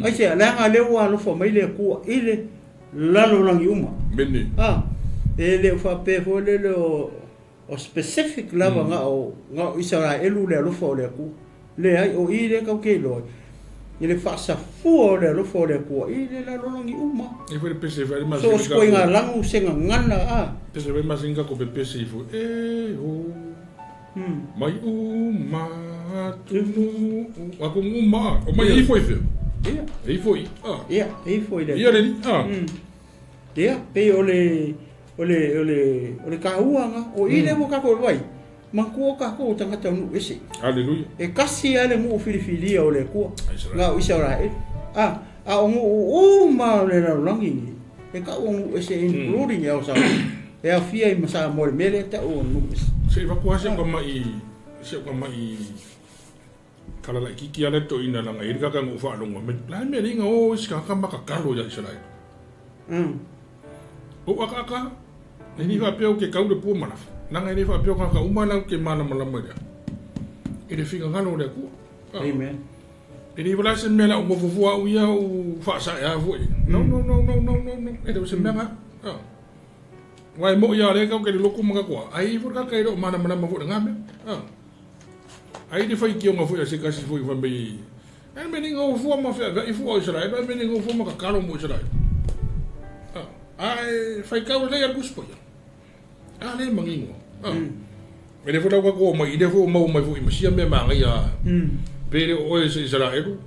ai se la nga le wa lo fa mai le ku ile la lo lang yu ma bene ele fa pe fo le o specific la nga o Israel le lo fa le ku le ai o ile ka ke lo ile fa sa fu le lo fa le ku ile la lo lang yu ma e foi pe se vai mas so ko nga lang se nga ngana pe se vai mas inga ko pe se fu mai tunu aku uma o mai foi fe ia foi le ia le ia pe ole ka uanga o ile mo ka ko vai manku ka ko tanga tanu ese haleluya e kasi ale mo filifilia ole ko nga Israel o ma le langi e ka o ese including ya sa e a fia i masa mo mele ta o no se va quasi como mai kala la kiki ale to ina nga iri ka ngo fa lo me la me ringa o ska ka maka kalo ya Israel o aka ni va pe o ke ka u de pu mana na nga ni va pe o ka umana ke mana mala ma e de finga ngalo de ku amen e ni bala se mela o mo fu au ya o fa sa ya fu no e de se mela Wai mo ia le ka ke loku manga ko ai fu ka kai ro mana ma fu ngame ai de fai ki nga fu se ka si fu fa be ai me ningo fu ma fa i fu o Israel ai me ningo fu ma ka kalo mo Israel Ai fai kau le al kuspo ya. Ale mangingo. Ele foi logo com uma ideia foi uma foi masia me maria. Pero hoje Israel.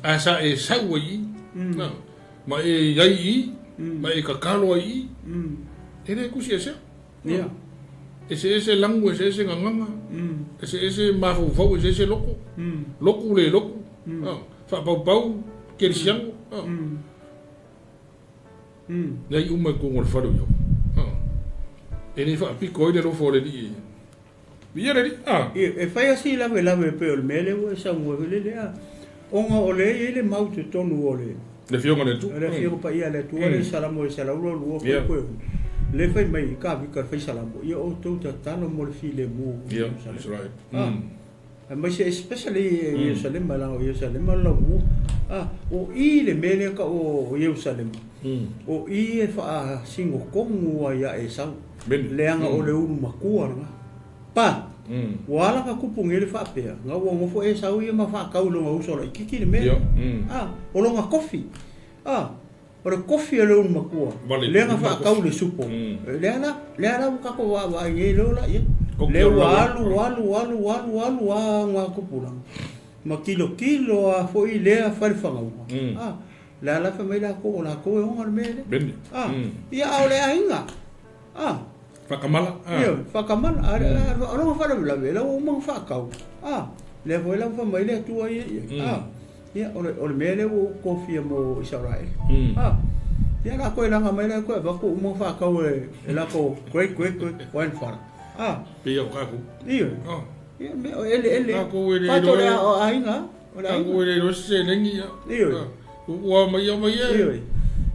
Asa e saui. Não. Mas e aí, mas e kakalo aí. Ele kusi esse. Yeah. Esse lango esse nganga. Esse Mafulu esse louco. Louco le louco. Fa pau que ele chama. Daí uma com o faro eu. Ele fa pico ele não fora ali. Via ali. E fai assim lá pe o mele o sa mo ele onga ole ele mau te tonu ole. Le fionga le tu. Le fionga pa ia le tu ole salamo salamo lo ko. Le fai mai ka vi ka fai salamo. Ia o tu ta tano mo le file mu. Yeah, that's right. Mas especially Jerusalem la Jerusalem la mu. O I le mele ka o Jerusalem. O I e fa singo kongu ia e sa. Leanga o le unu makua nga. Pa. Wala ka kupung ele fa pe. Nga wo fo e sa u ma fa ka ulo nga uso la kiki le me. O lo nga coffee. O le coffee le unu makua. Leanga fa ka ulo supo. Leana ka ko wa ye lo la ye. Le walu nga kupula. Ma kilo fo i le fa le fanga. La fa me la ko e onga me. Ia o le ainga. Fakamala. Iya, fakamala. Orang fa la vela o mang fa kau. Le voi la fa mai le tua ia. Ia o le mele o kofia mo Israel. Ia la ko la mai la ko ba ko mang fa kau e la ko quick one fa. Pia ka ko. Iya. Ia ele. Ko ele. Pa to le ainga. Ko ele no se lengi. Iya. Wa mai. Iya.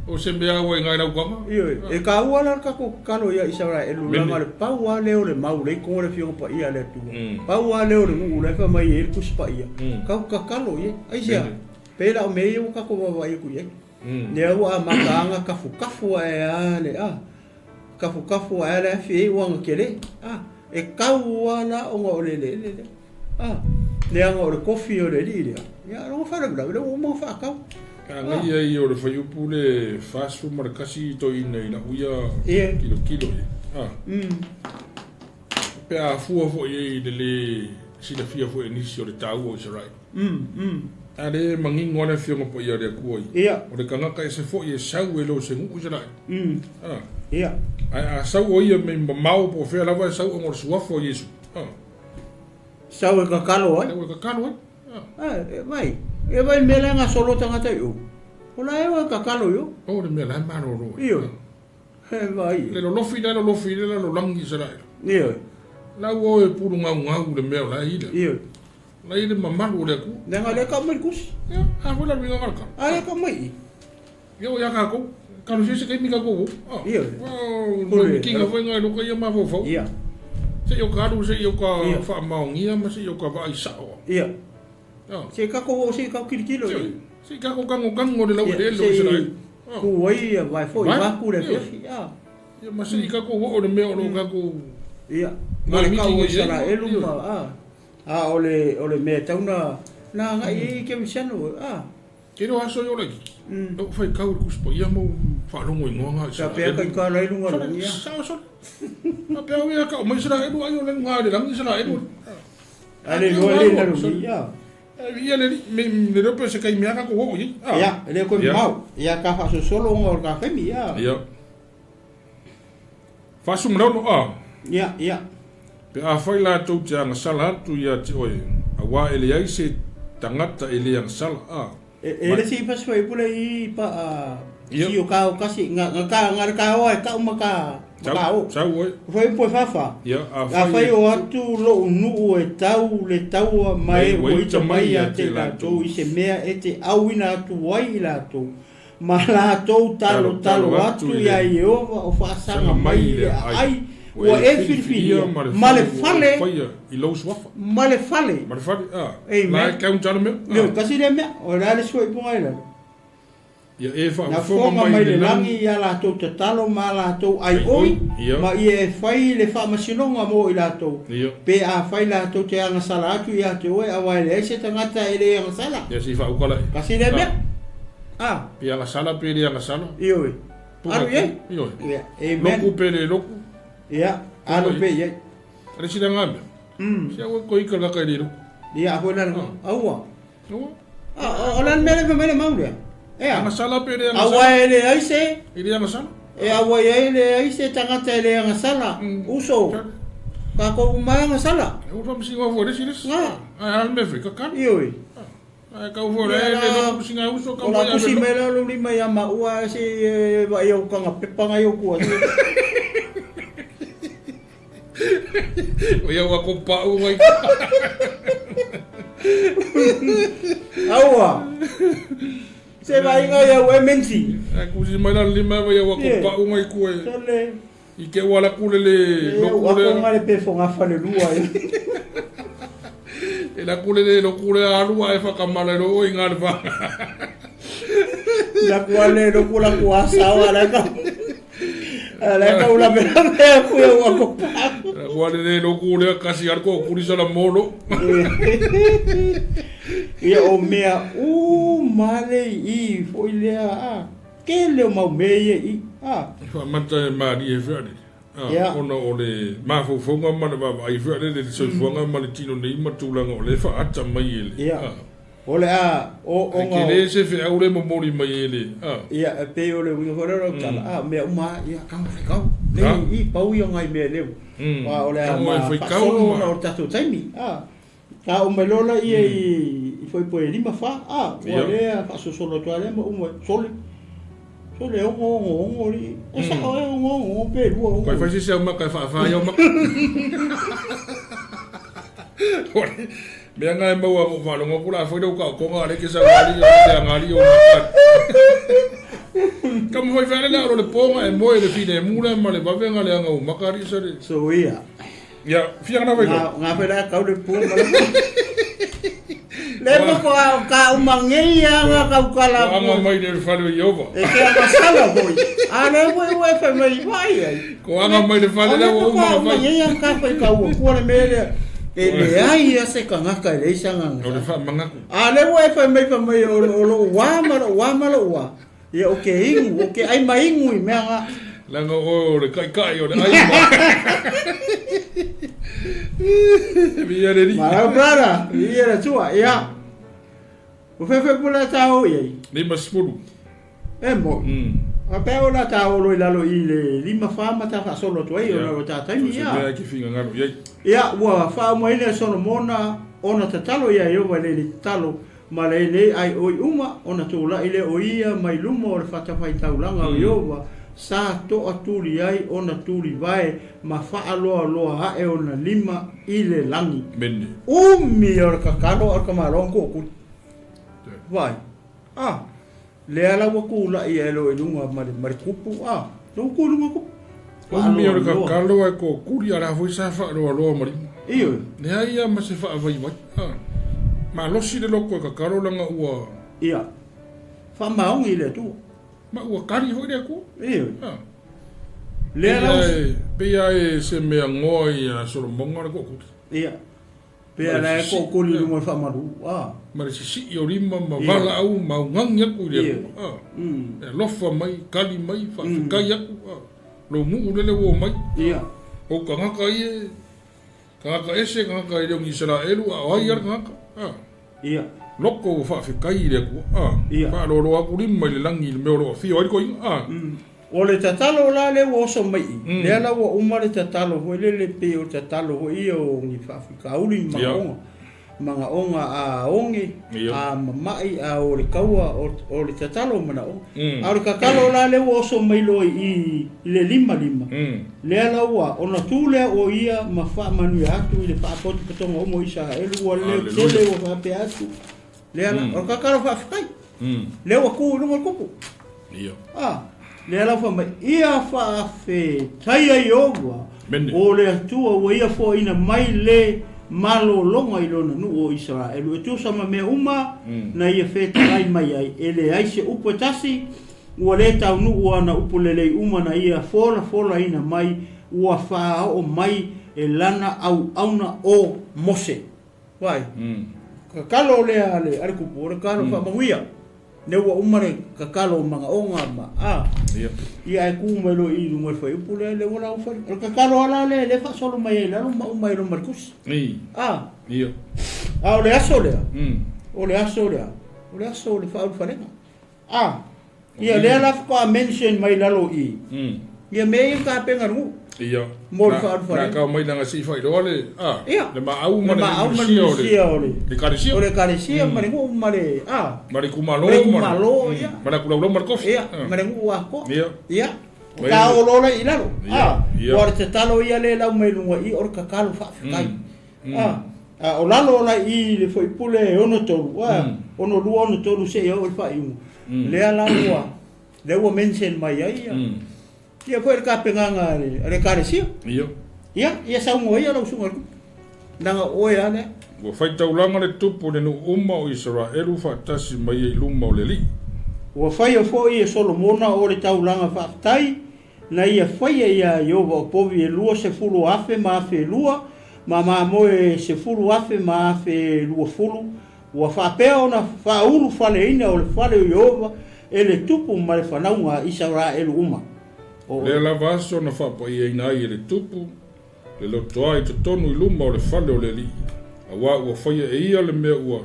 O se mea o ngai na ukama. Iyo, e ka ua la ka ko kalo ia Israel langa le pau a leo le mau le ko le fio pa ia le tu. Pau a leo le ngu le fa mai e kus pa ia. Ka kalo ia. Ai sia. Pela o mei o ka ko wa ia ku ia. Ne ua makanga kafu e ale kafu e le fi wa ngakele. E ka ua la o ngo le. Ne anga o le kofi o le li. Ya ro fa le o mo fa ka. Ngai ai o le fai upu le fasu marakasi to ina uia kilo Pea fua fo i le sila fia fo e nisi o le tau o Israel. A le mangingo ana fionga po ia le kua i. O le kangaka e se fo i e sau e lo se ngu Israel. A sau o ia me mamau po fea lava e sau o ngor suafo o Yesu. Sau e kakalo ai? Sau e kakalo ai? Vai. E vai mele nga solo tangata yo. Ola e wa kakalo yo. O le mele maro ro. Iyo. He vai. Le lo lofi le lo langi Israel. Iyo. La wo e puru nga le mele la ida. Iyo. La ida mamalu le ku. Nga le ka mai kus. Ya, a wala ringa marka. Ale ka mai. Yo ya ka ko. Kanu se ke mi ka ko. Iyo. Wow, no kinga foi nga no ka ya Malofou. Iya. Se yo ka ru se yo ka fa maungia ma se yo ka vai sa. Iya. Se ka ko kilo. Se ka ko kango de la de lo Israel. Ku wai vai foi va ku le fi. Ya ma se ka ko o de me o ka ko. Iya. Ma ka o Israel ma ole me tauna na ngai ke msano. Ke no aso yo lagi. O fai ka ku spo ia mo fa lo ngoi ngonga. Sa pe ka lai lunga ya. Sa. Na pe o ia ka mo Israel do ayo le nga de lang Israel. Ale lo le na ya. Ia le rope se kai mea ka ko ho i. Ya, le ko mau. Ya ka fa solo ngor ka femi ya. Ya. Fa sum no. Ya. Pe a fai la tau te anga sala tu ia te oe. A wā ele ai se tangata ele anga sala. Ele si pas fai pula i pa si o ka o kasi nga ka o ka uma ka. Sau oi. Foi po fafa. Ya, a fai o atu lo nu e tau mai o ita mai a te la tau i se mea e te awina atu wai la tau. Ma la tau talo atu ia i o whaasanga mai le ai. Ua e whiwhia, male fale. I lau swafa. Male fale. Ei mea. La e kaun tala mea. Leo, kasi le mea. O rale sua i punga ila. Ia e wha na fonga mai le langi ia la tau te talo ma la tau ai oi. Ma ia e whai le wha masinonga mo i la tau. Pe a whai la tau te anga sala atu ia te oe a wai le eise tangata e le anga sala. Ia si wha ukala e. Kasi le mea. Pe anga sala pe le anga sala. Ioi. Aru ye? Ia. Amen. Loku pere loku. Ia. Aru pe ye. Are sila nga me. Sia wa ko ika laka i loku. Ia ako lan. Aua. Olan mele pe mele mau dia. Anga sala pere anga sala. Awa ele aise. Ili anga sala. Awa ele aise tangata ele anga sala. Uso. Kako umaya anga sala. Ufa msinga fo resi resi. Nga. Al me frika kan. Ioi. Kau fo le loku singa uso ka mo ya. Ola kusi mela lo lima ya maua si ba yo kanga pepanga yo ku. Oya wa ko pa u ngai. Awa. Se vai nga ya we mensi. Aku si mala lima wa ya wa ko pa u ngai ku e. Sole. Ike wala kulele lokule. Ako ngale pe fo nga fale lua e. Ela kulele lokule alua e fa kamala lo ingale fa. La kuale lokula kuasa wala ka. Ala ka ula mena me ku ya wa ko pa. Kuale lokule kasi arko kulisa la molo. Ia o mea male I foi lea ke le mau meye I fa mata mari e fere ona ole Mafulu mana ba ai fere le so fonga mana tino nei matulanga ole fa ata mai ele ole o nga ke le se fe aure mo mori mai ele ia pe ole wi fore ro kala mea uma ia ka mo ka le I pau yo ngai me le wa ole ma foi ka o tato taimi ka o melola I foi po lima fa ole fa so solo to ale mo sole sole o ri esa o pe lu ko fa se ma ka fa yo ma me nga mo wa fa lo ngopula foi do ka ko nga le ke sa ngari yo ngari yo ma kam foi fa le lo ponga e mo e le fine mula ma le va venga le nga ma ka ri so ia ya fia na vai nga fa la ka le ponga Lema ko ka umangeia nga ka kala ko anga mai de falo yova e ke anga sala boy ana we fa mai vai ko anga mai de falo le o ma vai umangeia ka fa ka o ko le mele e le ai se ka nga ka le sanga o le fa manga ana we fa mai o lo wa ma ia o ke ai mai ngui me nga langa o le kai o le ai ma Via de Mara brara, ia tua, ia. O fe pula tao ia. Lima spulu. Mo. A pe ona tao lo ilalo ile lima fama ta fa solo to ia ona ta tani ia. Ia ki finga ngalo ia. Ia wa fa mo ile sono mona ona ta talo ia yo wale le talo malele ai oi uma ona to la ile o ia mai lumo o fa ta fai taulanga yo wa sa to aturi ai ona turi vai ma fa alo ha e ona lima ile langi bende mi or kakalo or kamalon ko ku vai le ala wa ku la ia lo elunga mar kupu no ku lunga ku mi or kakalo ai ko kuri ara foi sa fa lo mari iyo ne ai ma se fa vai vai ma lo si de lo ko kakalo langa ua ia fa maung ile tu ma ua kari foi de ku iyo le pe ai se me ngoi a so monga ko ku ia pe ala ko ko li mo fa maru ma si yo rimma ma vala au ma nganga ku le lo fa mai kali mai fa ka ya lo mu le wo mai ia o ka ka ese ka yo Israel a ai ka ia loko fa fi kai le ku fa lo aku rimma le langi me lo fi o ko o le tatalo la le wo so mai le ala wo uma le tatalo ho le pe o tatalo ho io ni fa Afrika uli manga onga a ongi a mai a o le kaua o le tatalo mana o a le kakalo la le wo so mai lo I le lima le ala wa ona tule o ia ma fa manu atu le fa pot potonga o mo isa e lu le tele o fa pe atu le ala o kakalo fa Afrika le wa ku lu ko ia le ala fa mai ia fa fe tai ai owa o le atua o ia fo ina mai le malo longa I lona nu o Israel e tu sama me uma na ia fe tai mai ai ele ai se upo tasi o le tau nu o ana upo lele uma na ia fola ina mai o fa o mai e lana au auna o Mose vai ka kalo le ale ku por kalo fa mahuia ne ua umare kakalo manga onga ma ia e kumelo i lunga fai upule le wala ufa kakalo ala le fa solo mai la ma umai no markus ia ole aso le ole aso le fa ufa le ia le ala fa mention mai lalo i ia me ka penga ru ia mo fa ufa na ka mai nanga si fai dole le ma au ma le karisia ole karisia ma ngu mare mari kumalo ia mara kulo markof ia ma ngu wa ko ia ka olola i lalo ora te talo ia le lau mai lunga i or kakalo fa kai o lalo la i le foi pule ono tolu ono lu ono tolu se o fa i le ala le wo mention mai ia ia foi ka penganga le karisia ia sa ngo ia lo sunga nanga oia ne wa fai taulanga le tupu le no umma o Israelu fa tasi mai i luma o le li wa fai o foi e Solomona o le taulanga fa tai na ia fai ia Iova o povi e lua se fulu afe ma afe lua ma moe se fulu afe ma afe lua fulu wa fa peo na fa ulu fale ina o le fale o Iova e le tupu ma le whanaunga Israelu uma le la vaso na fa pa ia ina i le tupu le loto ai te tonu i luma o le fale o le li awa ua fai e ia le mea ua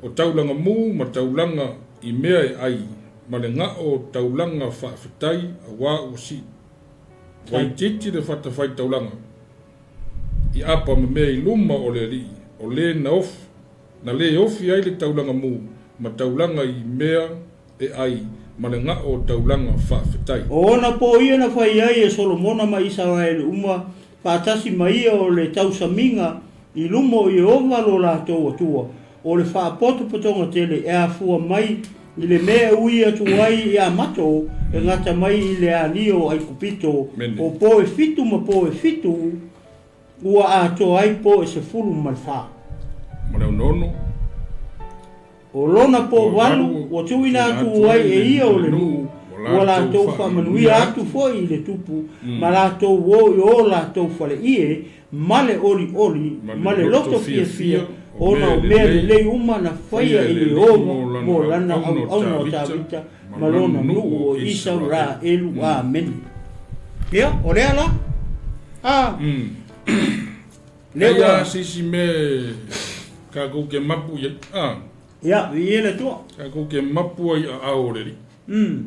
o taulanga mu ma taulanga i mea e ai ma le ngā o taulanga whaafetai awa ua si wai titi le whatawhai taulanga i apa me mea i luma o le li o le na le ofi ai le taulanga mu ma taulanga i mea e ai ma le ngā o taulanga whaafetai ona po ia na fai ai e Solomona ma Israel uma whaatasi mai o le tausaminga i lumo i ova lo la toa tua o le whaapoto potonga tele e a fua mai i le mea ui atu ai i a mato e ngata mai i le anio ai kupito o po e fitu ma po e fitu ua a toa ai po e se fulu malfa ma leo nono o lona po walu o tuina atu ai e ia o le nuu ua la tau whamanuia atu foi i le tupu ma la tau o la tau whale ie male oli male loto fia ona o mea le lei uma na whaia i le oma mo lana au no tawita malona nuu o Israelu amen ia o lea la lea sisi me ka kou ke mapu ia i ele tua ka kou ke mapu ai a aoreri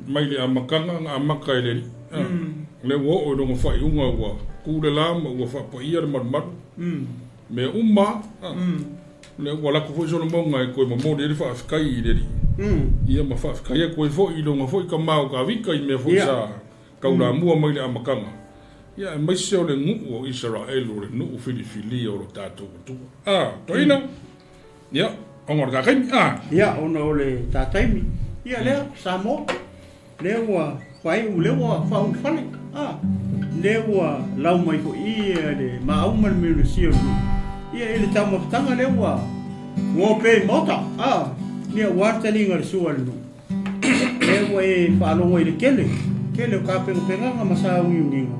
mai le amakanga ngā amaka e leri le wo o rongo whai unga ua kūre lama ua whapaia le marumaru me umma le ua lako fo i sono maunga e koe mamori eri whaafikai i leri ia ma whaafikai e koe fo i rongo fo i ka mau ka vika i mea fo i sa kaula mua mai le amakanga ia e maise o le ngu o Israelu o le nuu filifili o lo tātou tua toina ia ongor ka kaimi ia ona o le tātaimi ia lea Samo lea ua whai u lea ua whaun whane lea ua lau mai ko i le maauman me le sio ia ele tau mawhtanga lea ua pe mota ia wartaninga le sua le lea ua e whaalongo i le kele o ka penganga masa ungiunginga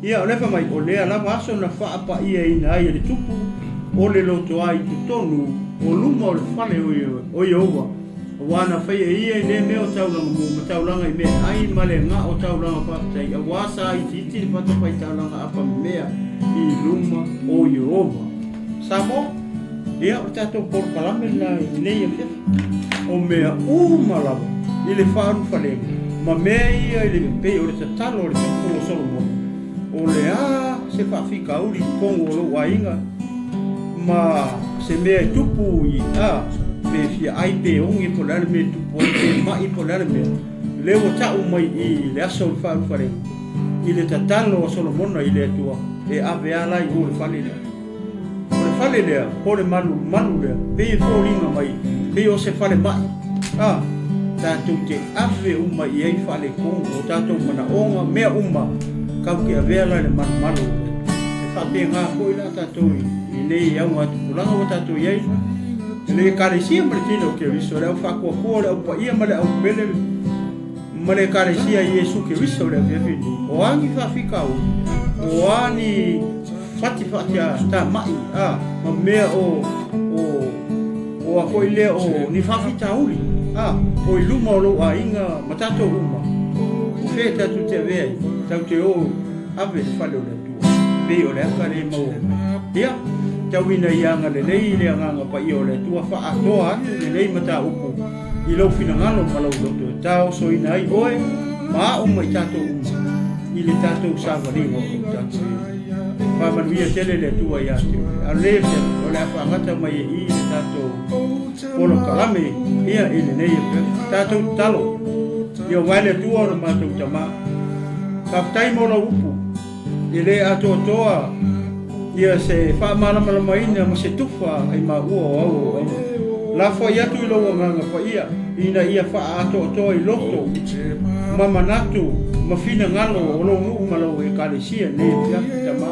ia o lefa mai o lea lava aso na whaapa ia ina ai le tupu o le loto ai tutonu o luma o le whale o Iova wana fai ia le me o taulanga mo taulanga i me ai male nga o taulanga whaatai a wasa i titi ni pata pai taulanga apa mea i luma o Iova Samo ia o tato por kalame la i nei a o mea umalawa i le wharu whalenga ma mea ia i le pei o le tatalo o le tapu o Solomona o le se whaafika uri kongo o lo wainga ma se mea tupu i pe fia ai pe ongi po lale me tupu pe mai po lale me leo tau mai i le aso le wharu whare i le tatalo o Solomona i le atua e ave ala i o le whale lea o le whale lea po le manu lea pe i fōringa mai pe o se whale mai tātou te ave uma i ei whale kongo o tātou mana onga mea uma kau ke ave ala le manu e whape ngā koi la tātou i nei au atu pulanga o tātou i ei le karesia ma le tino ke riso le au whakuakua le au paia ma le au pele ma le karesia i Iesu ke riso le awhiawhini o angi whawhika o ani whati a ta mai ma mea o a koi lea o ni whawhita uli o i luma o lo a inga matato uma. Fe tatu te vei, tau te o ave le whale o le tua. Pe o le aka le mau. Ia, tau ina ianga le nei le anganga pa i o le tua wha atoa atu le nei mata upu. I lau fina ngalo malau loto. Tau so ina ai oe, maa uma i tato uma. I le tato sāwaringa o tato. Whamanuia tele le tua i atu. A le o le awha ngata mai e i le tato. Polo kalame, ia i le nei e tato talo. Ia waile tua o le matou tama. Kaftai mo la upu. I le ato toa. Ia se whamalama ina ma se tufa ai ma ua o au. Lafo i atu i loa nganga pa ia. Ina ia wha ato toa i loto. Mama natu. Ma fina ngalo o lo ngu malo e kalesia ne fiaki tama.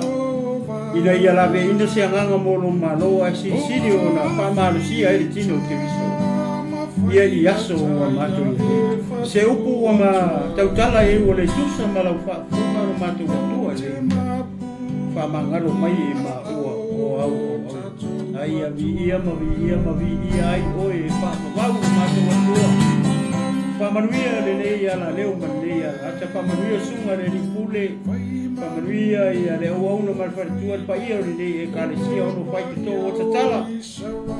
Ina ia lave ina se nganga mo lo malo a si siri o na whamalusia e tino te viso. Ia i aso o mato i. Se upu o ma tautala e o le tusa ma lau wha o mato o tua le. Whamangaro mai e ma ua o au o au. Ai a vi ia ma ai o e whamawau mato o tua. Whamanuia le nei ala leo manea. Ata whamanuia sunga le ni pule. Whamanuia i a leo auna malwharitua pa ia o le nei e kālesia ono whai te tō o tatala.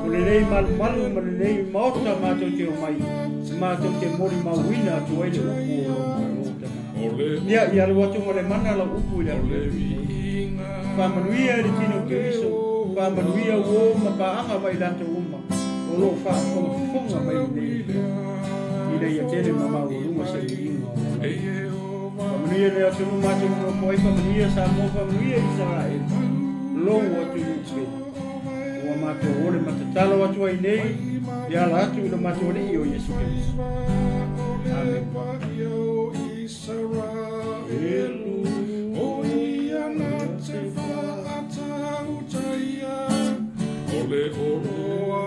O le nei malu ma le nei maota mātou te o mai. Mātou te mori mauina atu ai le upu o lo. Ia i alu atu mo le mana la upu i le alu. Whamanuia le tino ke iso. Whamanuia uo ma paanga mai lato uma. O lo whafonga mai nei. Ina ia tele mama o lunga se inga. Whamanuia le atu mātou no poi whamanuia sa mo whamanuia i Israel. Longo atu nuke. Ua mātou ore matatalo atu ai nei. Ia la atu ina mātou nei o Yesu Christ. Amen. Ole oroa,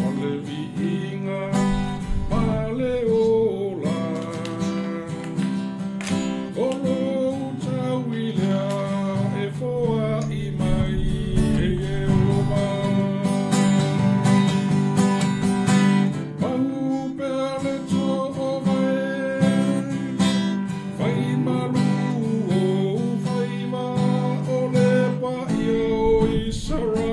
ole viinga, male ola. Olo utawilea e foa i mai e oba. Mahu peale to ovae, fai malu o faiva ole pa i o isara.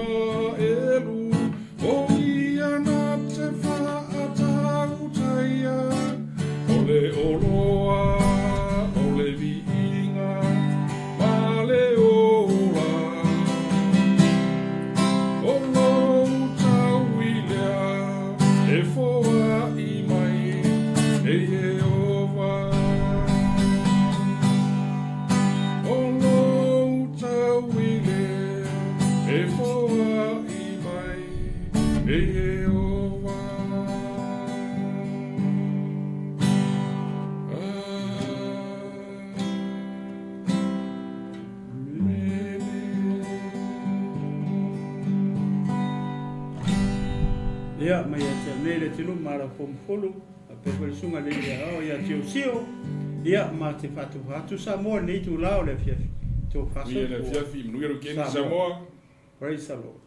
Ia mai ate nei le tinu mara Mafulu a pepe sunga le ia o ia tio sio ia ma te fatu hatu Samoa nei tu lao le fiafi to faso le fiafi mnuero keni Samoa. Praise the Lord.